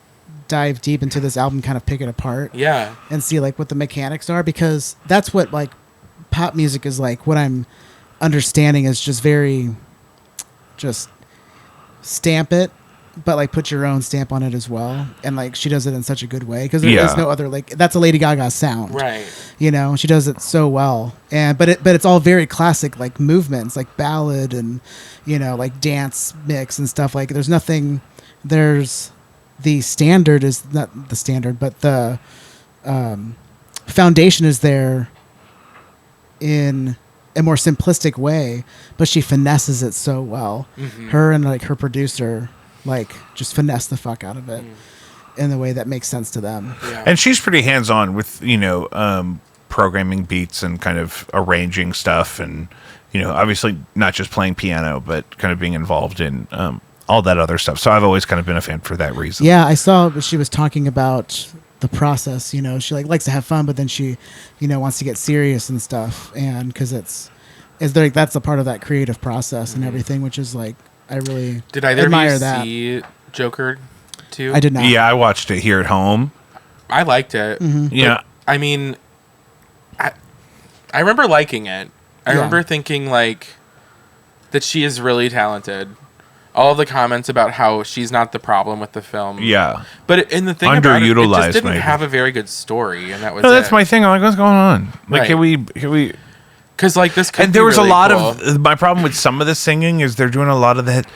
dive deep into this album, kind of pick it apart. Yeah, and see like what the mechanics are, because that's what like pop music is like. What I'm understanding is just stamp it, but like put your own stamp on it as well. And like she does it in such a good way because there is no other, like, that's a Lady Gaga sound, right? You know, she does it so well. And but it's all very classic, like movements, like ballad and, you know, like dance mix and stuff. Like there's the standard is not the standard, but the foundation is there in a more simplistic way, but she finesses it so well. Her and like her producer like just finesse the fuck out of it in the way that makes sense to them. And she's pretty hands-on with, you know, programming beats and kind of arranging stuff, and, you know, obviously not just playing piano, but kind of being involved in all that other stuff. So I've always kind of been a fan for that reason. Yeah, I saw she was talking about the process, you know, she like likes to have fun, but then she, you know, wants to get serious and stuff, and because it's like that's a part of that creative process and everything, which is like, I really did either admire of you that. see Joker too? I did not. Yeah, I watched it here at home. I liked it. Yeah, I mean, I remember liking it. I remember thinking like that she is really talented. All the comments about how she's not the problem with the film. Yeah. But in the thing about it just didn't maybe. have a very good story, and that was that's my thing. I'm like, what's going on? Like, can we? Because like this could and there be was really a lot cool. of my problem with some of the singing is they're doing a lot of that.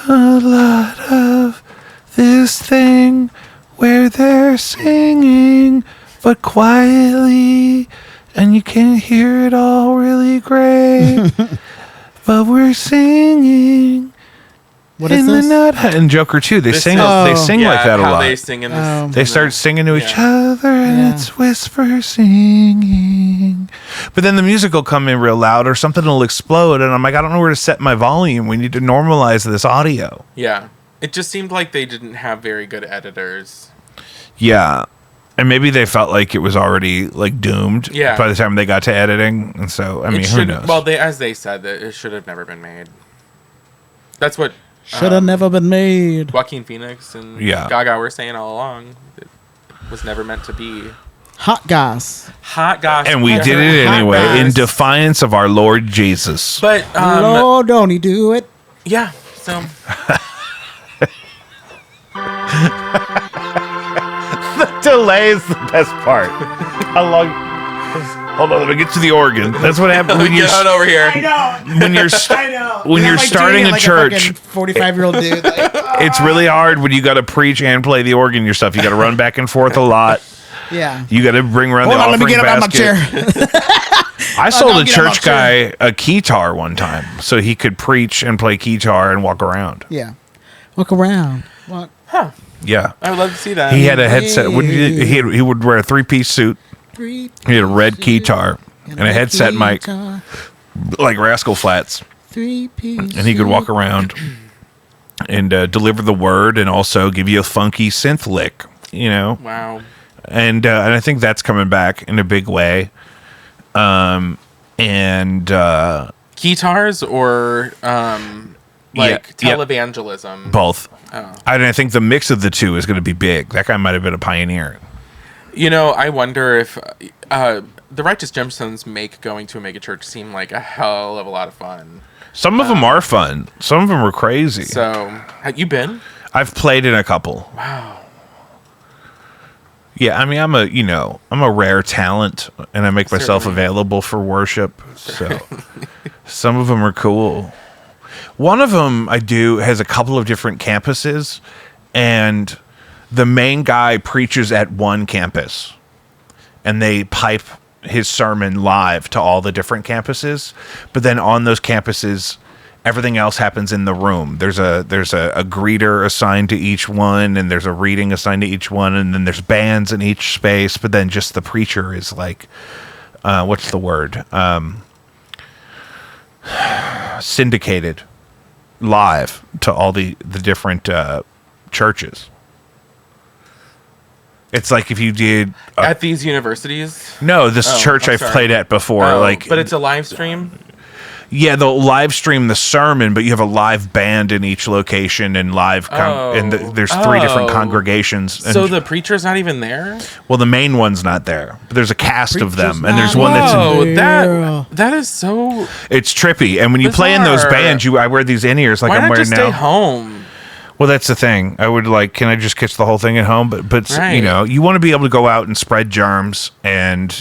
A lot of this thing where they're singing, but quietly, and you can't hear it all really great. But we're singing. What is this? And Joker too. They sing like that a lot. They sing in this. They start singing to each other, and it's whisper singing. But then the music will come in real loud, or something will explode, and I'm like, I don't know where to set my volume. We need to normalize this audio. Yeah, it just seemed like they didn't have very good editors. Yeah, and maybe they felt like it was already like doomed. Yeah. By the time they got to editing, and so I mean, who knows? Well, as they said, that it should have never been made. That's what. Should have never been made. Joaquin Phoenix and Gaga were saying all along. It was never meant to be. Hot goss. And we did it anyway in defiance of our Lord Jesus. But Lord, don't he do it? Yeah. So the delay is the best part. How long? Hold on, let me get to the organ. That's what happens when you're on over here. I know. When you're when you're starting a church. 45-year-old dude. It's really hard when you got to preach and play the organ yourself. You got to run back and forth a lot. Yeah. You got to bring around Hold the on, let me offering get up on my basket. chair. I sold no, a get him church up there. guy a keytar one time so he could preach and play keytar and walk around. Yeah. Walk around. Walk. Huh. Yeah. I would love to see that. He had a headset. He would wear a 3-piece suit. He had a red keytar and a headset mic like Rascal Flatts. 3-piece. And he could walk around and deliver the word and also give you a funky synth lick, you know? Wow. And I think that's coming back in a big way. Guitars or like yeah. televangelism? Both. Oh. I think the mix of the two is going to be big. That guy might have been a pioneer. You know, I wonder if the Righteous Gemstones make going to a megachurch seem like a hell of a lot of fun. Some of them are fun. Some of them are crazy. So, have you been? I've played in a couple. Wow. Yeah, I mean, I'm a rare talent, and I make myself Certainly. available for worship. So, some of them are cool. One of them I do has a couple of different campuses, and the main guy preaches at one campus, and they pipe his sermon live to all the different campuses. But then on those campuses, everything else happens in the room. There's a greeter assigned to each one, and there's a reading assigned to each one, and then there's bands in each space. But then just the preacher is like, what's the word? Syndicated live to all the different churches. It's like if you did At these universities? no, this Oh, church I'm I've sorry. played at before. Oh, like, but it's a live stream? yeah, they'll live stream the sermon, but you have a live band in each location and live. There's 3 different congregations. And, So the preacher's not even there? well, the main one's not there, but there's a cast of them, Preacher's and there's not one that's. Whoa, Yeah. that is so... It's trippy, and when you play in those Bizarre. bands, I wear these in ears like Why I'm not wearing just now. stay home? Well, that's the thing. I would can I just catch the whole thing at home? But Right. you want to be able to go out and spread germs and,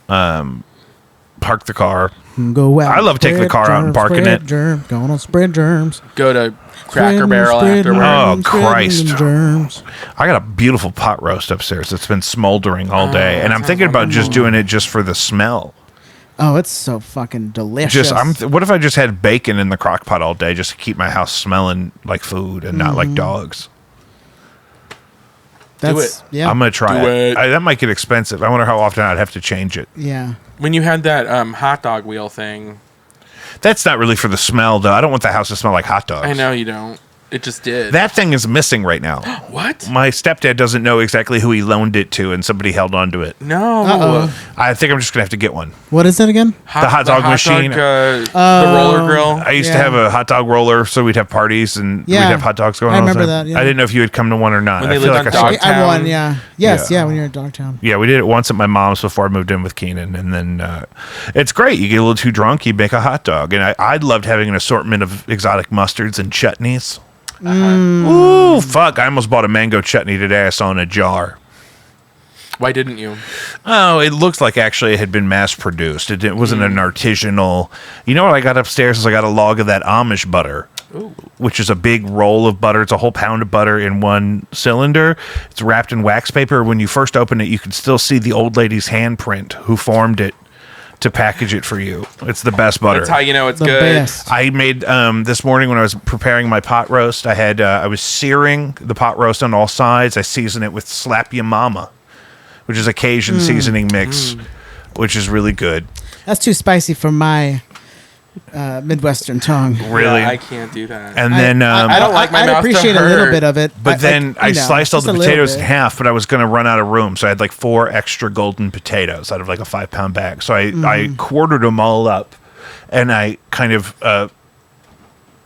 park the car. Go out. I love taking the car out and parking it. Germs, gonna spread germs. Go to Cracker Barrel Spreading, afterwards. Oh, Christ. Germs. I got a beautiful pot roast upstairs that's been smoldering all day, and that I'm thinking sounds about just doing it just for the smell. Oh, it's so fucking delicious. What if I just had bacon in the crock pot all day just to keep my house smelling like food and not like dogs? That's, it. Yeah. I'm gonna try Do it. it. That might get expensive. I wonder how often I'd have to change it. yeah. When you had that hot dog wheel thing, That's not really for the smell, though. I don't want the house to smell like hot dogs. I know you don't. It just did. That thing is missing right now. What? My stepdad doesn't know exactly who he loaned it to, and somebody held on to it. No. Uh-oh. I think I'm just gonna have to get one. What is it again? The hot dog machine. the roller grill. I used to Yeah. have a hot dog roller, so we'd have parties and we'd Yeah. have hot dogs going I on. remember So that, yeah. I didn't know if you had come to one or not. When I they feel lived like on I saw. Dogtown. I won, yeah. Yes, Yeah. yeah, when you're at Dogtown. Yeah, we did it once at my mom's before I moved in with Keenan, and then it's great. You get a little too drunk, you make a hot dog, and I loved having an assortment of exotic mustards and chutneys. Ooh, fuck! I almost bought a mango chutney today. I saw in a jar. Why didn't you? Oh, it looks like actually it had been mass produced. It wasn't an artisanal. You know what I got upstairs is I got a log of that Amish butter, which is a big roll of butter. It's a whole pound of butter in one cylinder. It's wrapped in wax paper. When you first open it, you can still see the old lady's handprint who formed it to package it for you. It's the best butter. That's how you know it's The good. best. I made this morning when I was preparing my pot roast. I was searing the pot roast on all sides. I seasoned it with Slap Ya Mama, which is a Cajun seasoning mix, which is really good. That's too spicy for my Midwestern tongue. Really, Yeah, I can't do that. and then I don't like my I'd mouth to appreciate a little hurt. bit of it. but then I sliced all just the a little potatoes in bit. half. But I was going to run out of room, so I had like 4 extra golden potatoes out of like a 5-pound bag. So I quartered them all up, and I kind of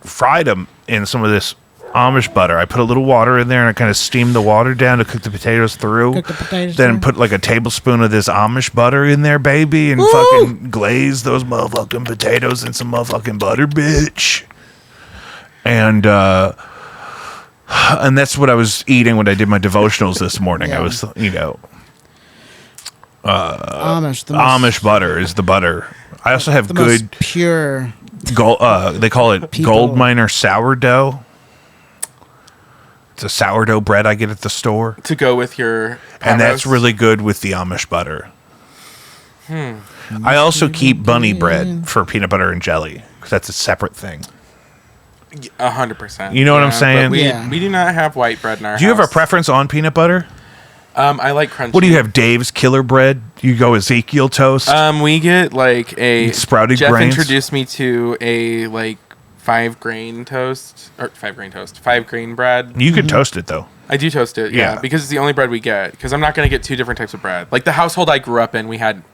fried them in some of this Amish butter. I put a little water in there, and I kind of steamed the water down to cook the potatoes through. Cook the potatoes then through. put like a tablespoon of this Amish butter in there, baby, and fucking glaze those motherfucking potatoes in some motherfucking butter, bitch. And that's what I was eating when I did my devotionals this morning. I Yeah. was, Amish. The most, Amish butter is the butter. I also have the good most pure. gold. They call it People. gold miner sourdough. It's a sourdough bread I get at the store. To go with your pot And that's roast? really good with the Amish butter. I also keep bunny bread for peanut butter and jelly because that's a separate thing. 100%. You know what I'm saying? But we do not have white bread in our house. Do you have a preference on peanut butter? I like crunchy. What do you have, Dave's Killer Bread? You go Ezekiel toast? We get like a Sprouted Jeff grains? introduced me to a like 5 grain bread. You could toast it, though. I do toast it, Yeah. because it's the only bread we get. Because I'm not going to get 2 different types of bread. Like the household I grew up in, we had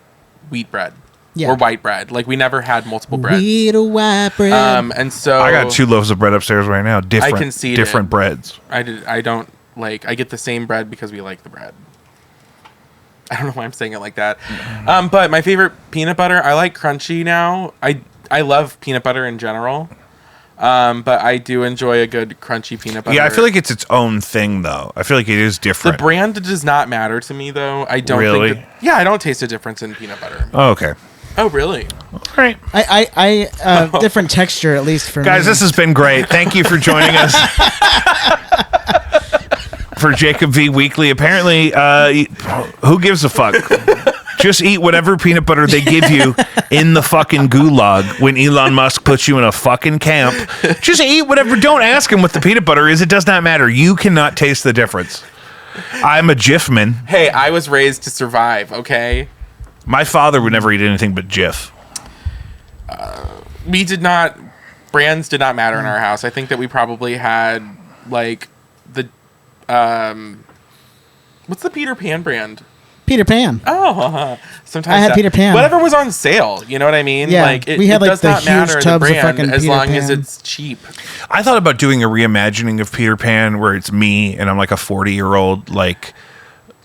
wheat bread or white bread. Like we never had multiple breads. Wheat or white bread. And so I got 2 loaves of bread upstairs right now. Different breads. I don't like. I get the same bread because we like the bread. I don't know why I'm saying it like that. But my favorite peanut butter, I like crunchy now. I love peanut butter in general. But I do enjoy a good crunchy peanut butter. Yeah, I feel like it's its own thing, though. I feel like it is different. The brand does not matter to me, though. I don't Really? think that, I don't taste a difference in peanut butter. Oh, okay. Oh, really? All right. I different texture, at least for Guys, me. this has been great. Thank you for joining us for Jacob V Weekly. Apparently, who gives a fuck? Just eat whatever peanut butter they give you in the fucking gulag when Elon Musk puts you in a fucking camp. Just eat whatever. Don't ask him what the peanut butter is. It does not matter. You cannot taste the difference. I'm a Jif-man. Hey, I was raised to survive, okay? My father would never eat anything but Jif. Brands did not matter in our house. I think that we probably had, like, the, what's the Peter Pan brand? Peter Pan. Oh, sometimes I had Peter Pan. Whatever was on sale, you know what I mean? Yeah, like we had, it like, does the not matter huge the tubs of brand fucking as Peter long as Pan. it's cheap. I thought about doing a reimagining of Peter Pan where it's me and I'm like a 40-year-old like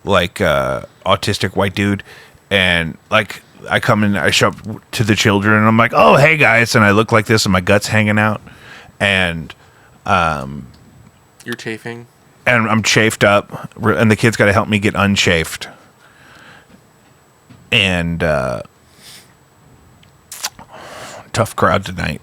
autistic white dude, and like I come in, I show up to the children and I'm like, oh hey guys, and I look like this and my gut's hanging out, and You're chafing. and I'm chafed up, and the kids got to help me get unchafed. And tough crowd tonight.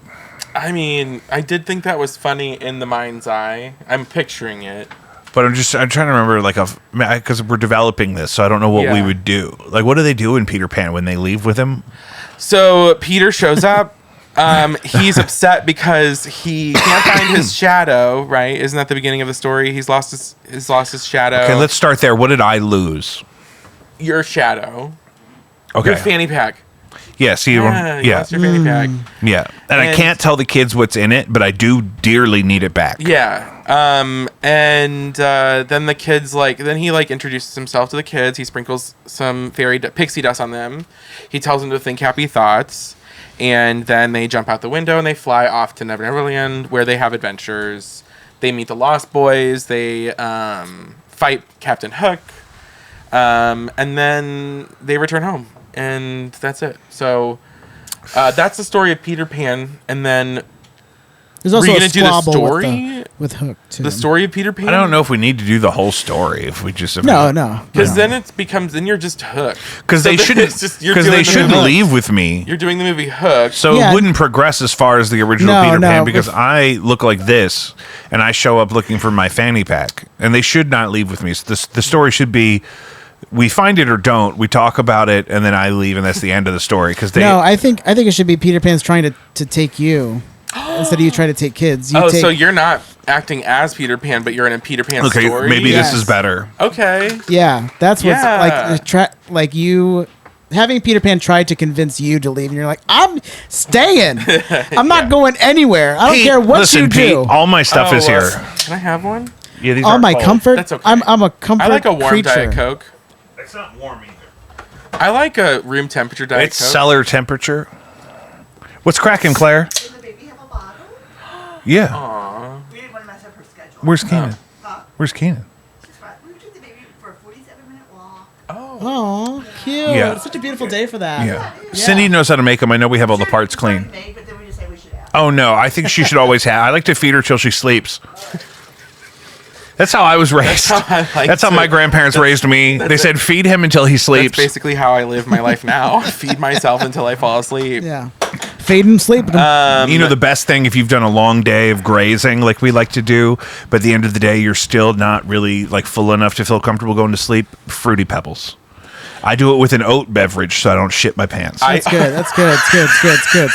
I mean, I did think that was funny in the mind's eye. I'm picturing it. But I'm trying to remember, like, because we're developing this, so I don't know what we would do. Like, what do they do in Peter Pan when they leave with him? So Peter shows up. He's upset because he can't find his shadow. Right? Isn't that the beginning of the story? He's lost his shadow. Okay, let's start there. What did I lose? Your shadow. Okay. Your fanny pack. Yes, You lost your fanny pack. Yeah. And I can't tell the kids what's in it, but I do dearly need it back. Yeah. Then the kids then he introduces himself to the kids. He sprinkles some pixie dust on them. He tells them to think happy thoughts, and then they jump out the window and they fly off to Neverland, where they have adventures. They meet the Lost Boys. They fight Captain Hook, and then they return home, and that's it. So that's the story of Peter Pan, and then. There's also Were you a gonna do the squabble story? with Hook too. The story of Peter Pan? I don't know if we need to do the whole story. If we just No. Because then then you're just Hook. because they shouldn't leave with me. You're doing the movie Hook. So Yeah. it wouldn't progress as far as the original No, Peter Pan no, because if- I look like this and I show up looking for my fanny pack, and they should not leave with me. So the story should be we find it or don't. We talk about it, and then I leave, and that's the end of the story. Because No, I think it should be Peter Pan's trying to take you instead of you trying to take kids. So you're not acting as Peter Pan, but you're in a Peter Pan okay, story? maybe Yes. this is better. Okay. Yeah, that's what's Yeah. like you having Peter Pan try to convince you to leave, and you're like, I'm staying. I'm not going anywhere. I don't care what listen, you Pete, do. all my stuff is here. Can I have one? Yeah, these All aren't my cold. comfort. That's okay. I'm a comfort I like a warm creature. Diet Coke. It's not warm either. I like a room temperature Diet It's Coke. cellar temperature. What's cracking, Claire? Does the baby have a bottle? Yeah. We didn't want to mess up her schedule. Where's Keenan? Huh? Where's Keenan? She's fine. We took the baby for a 47-minute walk. Oh, cute. Yeah. It's such a beautiful day for that. Yeah. Cindy knows how to make them. I know we have all the parts clean. Made, but then we just say we should have. Oh no, I think she should always have. I like to feed her till she sleeps. That's how I was raised. That's how my grandparents raised me. They said feed him until he That's sleeps. basically how I live my life now. Feed myself until I fall asleep. Yeah. Fading sleep. The best thing if you've done a long day of grazing like we like to do, but at the end of the day you're still not really like full enough to feel comfortable going to sleep, Fruity Pebbles. I do it with an oat beverage so I don't shit my pants. That's good. It's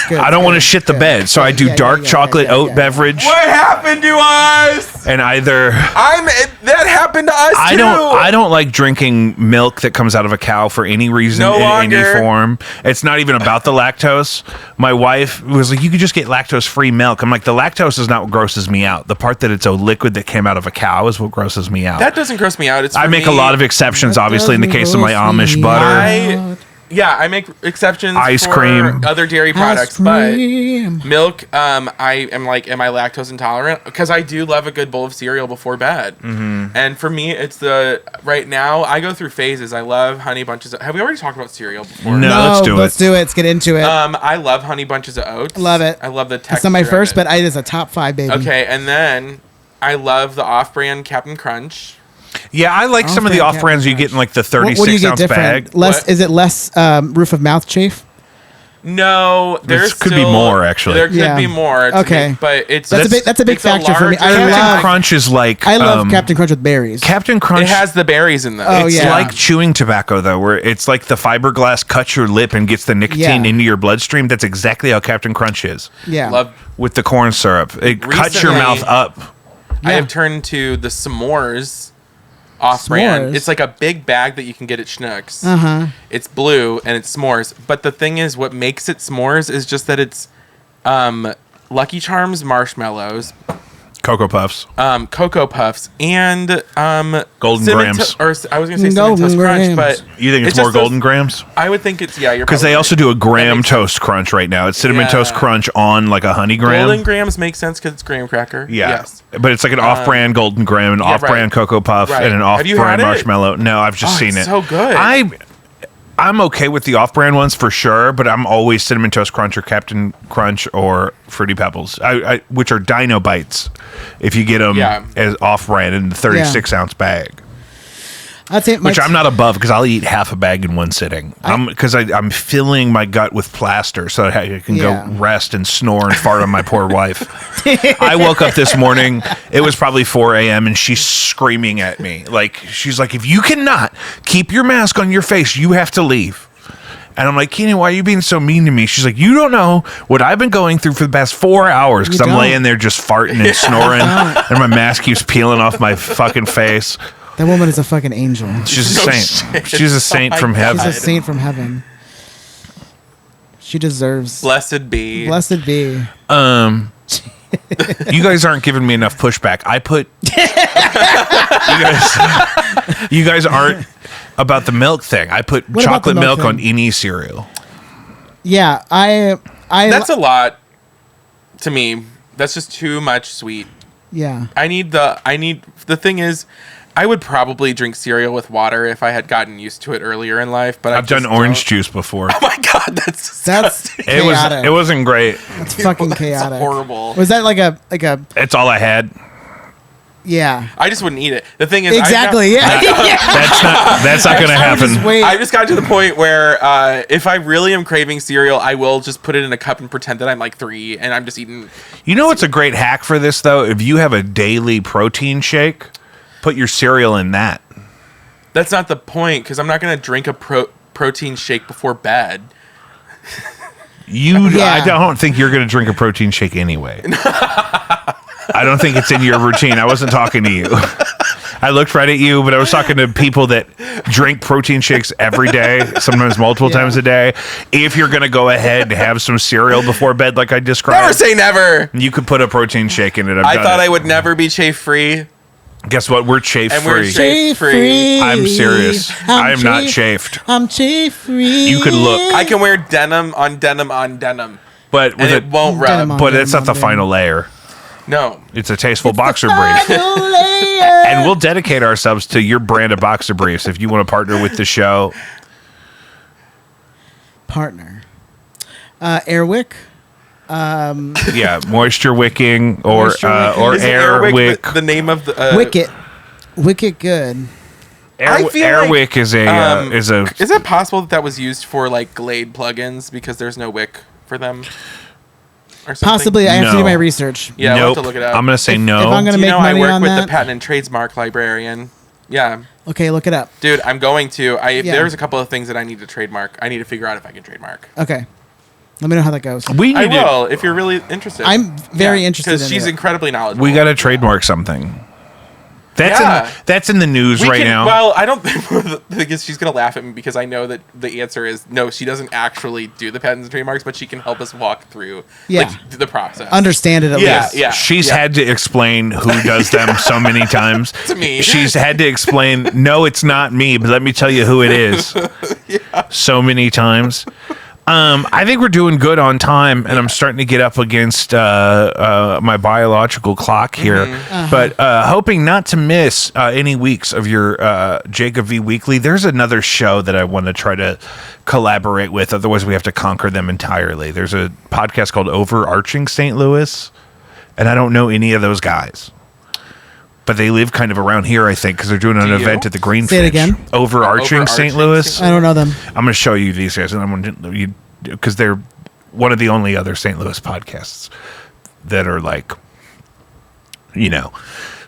good. I don't want to shit the bed, so I do dark chocolate oat beverage. What happened to us? And either that happened to us too. I don't like drinking milk that comes out of a cow for any reason in any form. It's not even about the lactose. My wife was like, you could just get lactose-free milk. I'm like, the lactose is not what grosses me out. The part that it's a liquid that came out of a cow is what grosses me out. That doesn't gross me out. I make a lot of exceptions, obviously, in the case of my Amish butter. I make exceptions Ice for cream. other dairy products, but milk, I am like, am I lactose intolerant? Because I do love a good bowl of cereal before bed. Mm-hmm. And for me, it's right now, I go through phases. I love Honey Bunches have we already talked about cereal before? No, let's do it. Let's get into it. I love Honey Bunches of Oats. Love it. I love the texture. It's not my first, but it is a top 5, baby. Okay, and then I love the off-brand Captain Crunch. Yeah, I like some of the off-brands you get in like the 36-ounce bag. Is it less roof of mouth chafe? No, there could be more actually. There could be more. Okay, but that's a big factor for me. Captain Crunch is like I love Captain Crunch with berries. Captain Crunch. It has the berries in them. It's like chewing tobacco though, where it's like the fiberglass cuts your lip and gets the nicotine into your bloodstream. That's exactly how Captain Crunch is. Yeah, with the corn syrup, it cuts your mouth up. I have turned to the s'mores. Off-brand. It's like a big bag that you can get at Schnucks. Uh-huh. It's blue and it's s'mores. But the thing is, what makes it s'mores is just that it's Lucky Charms marshmallows, Cocoa Puffs, and Golden Grams. Or I was going to say Cinnamon Toast Crunch, but you think it's more Golden Grams? I would think it's you're because they also do a Graham Toast Crunch right now. It's Cinnamon Toast Crunch on like a Honey Graham. Golden Grams make sense because it's graham cracker. Yeah. Yes. But it's like an off-brand Golden Graham, an off-brand Cocoa Puff, and an off-brand marshmallow. No, I've just seen it. So good. I'm okay with the off-brand ones for sure, but I'm always Cinnamon Toast Crunch or Captain Crunch or Fruity Pebbles, which are Dino Bites if you get them as off-brand in the 36-ounce bag. I'd say which I'm not above because I'll eat half a bag in one sitting. Because I'm filling my gut with plaster so that I can go rest and snore and fart on my poor wife. I woke up this morning, it was probably 4 a.m. and she's screaming at me. She's like, if you cannot keep your mask on your face, you have to leave. And I'm like, Keenan, why are you being so mean to me? She's like, you don't know what I've been going through for the past 4 hours because I'm laying there just farting and snoring and my mask keeps peeling off my fucking face. That woman is a fucking angel. She's a saint. Shit. She's a saint from heaven. She's a saint from heaven. She deserves. Blessed be. Blessed be. You guys aren't giving me enough pushback. You guys aren't about the milk thing. I put chocolate milk on any cereal. Yeah, I. That's a lot to me. That's just too much sweet. Yeah. The thing is, I would probably drink cereal with water if I had gotten used to it earlier in life, but I've done orange juice before. Oh my god, that's chaotic. It wasn't great. That's fucking chaotic. Horrible. Was that like a It's all I had. Yeah. I just wouldn't eat it. The thing is, exactly. That's not going to happen. I just got to the point where if I really am craving cereal, I will just put it in a cup and pretend that I'm like 3 and I'm just eating. You know what's a great hack for this though? If you have a daily protein shake, put your cereal in that. That's not the point because I'm not going to drink a protein shake before bed. I don't think you're going to drink a protein shake anyway. I don't think it's in your routine. I wasn't talking to you. I looked right at you, but I was talking to people that drink protein shakes every day, sometimes multiple times a day. If you're going to go ahead and have some cereal before bed like I described. Never say never. You could put a protein shake in it. I thought I would never be chafe free. Guess what? We're chafe free. We're chafe free. I'm serious. I am not chafed. I'm chafe free. You could look. I can wear denim on denim on denim. But and it won't rub. But it's not the final layer. No. It's a tasteful boxer brief. And we'll dedicate ourselves to your brand of boxer briefs if you want to partner with the show. Partner. Airwick. Yeah, moisture wicking or air wick. The name of the Wicket good. Airwick is a. Is it possible that was used for like Glade plugins because there's no wick for them? or something? Possibly, I have to No. do my research. Yeah, we'll have to Nope. look it up. I'm gonna say If no. I'm gonna Do you make know I money work on with that? the patent and trademark librarian? Yeah. Okay, look it up. Dude, I'm going to. Yeah. There's a couple of things that I need to trademark. I need to figure out if I can trademark. Okay, let me know how that goes. We I need to. will, if you're really interested. I'm very interested Because in she's it. incredibly knowledgeable. We got to trademark something. That's in the news right now. Well, I don't think the thing is she's going to laugh at me because I know that the answer is no, she doesn't actually do the patents and trademarks, but she can help us walk through the process. Understand it at least. Yeah. She's had to explain who does them so many times. To me. She's had to explain, no, it's not me, but let me tell you who it is. So many times. I think we're doing good on time, and I'm starting to get up against my biological clock here. But hoping not to miss any weeks of your Jacob V Weekly. There's another show that I want to try to collaborate with. Otherwise, we have to conquer them entirely. There's a podcast called Overarching St. Louis, and I don't know any of those guys. But they live kind of around here, I think, because they're doing an event at the Greenfish. Say it again. Overarching St. Louis. I don't know them. I'm going to show you these guys, and I'm going to because they're one of the only other St. Louis podcasts that are like,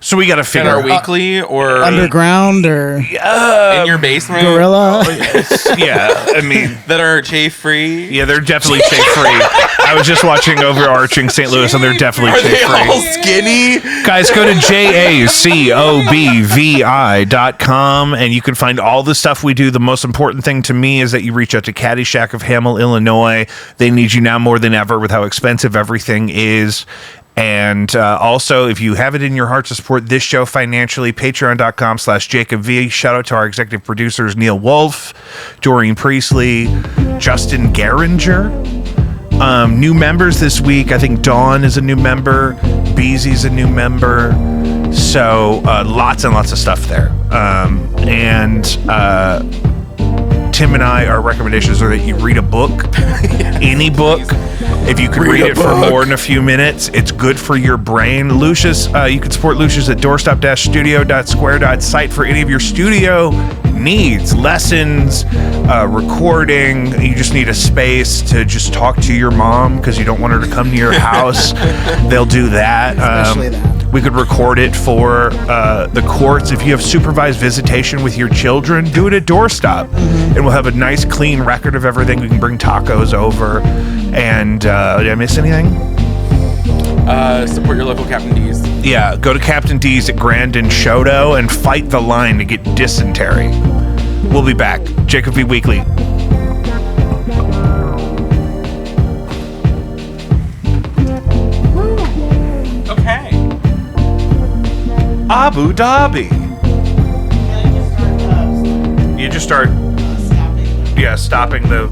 So we got to In figure our out. weekly or Underground or in your basement. Gorilla. Yeah, I mean, That are chafe free. yeah, they're definitely chafe free. I was just watching Overarching St. Louis, and they're definitely Are chafe they all free. skinny? Guys, go to jacobvi.com and you can find all the stuff we do. The most important thing to me is that you reach out to Caddyshack of Hamel, Illinois. They need you now more than ever with how expensive everything is. And also, if you have it in your heart to support this show financially, patreon.com/JacobV. Shout out to our executive producers, Neill Wolf, Doreen Priestley, Justin Geringer. New members this week. I think Dawn is a new member. Beezy's a new member. So lots and lots of stuff there. Tim and I, our recommendations are that you read a book, any book. If you can read it for more than a few minutes, it's good for your brain. Lucius, you can support Lucius at doorstop-studio.square.site for any of your studio needs, lessons, recording. You just need a space to just talk to your mom because you don't want her to come to your house. They'll do that. Especially that. We could record it for the courts. If you have supervised visitation with your children, do it at Doorstop. And we'll have a nice, clean record of everything. We can bring tacos over. And did I miss anything? Support your local Captain D's. Yeah, go to Captain D's at Grand and Shoto and fight the line to get dysentery. We'll be back. Jacob V Weekly. Okay. Abu Dhabi. You just start, stopping the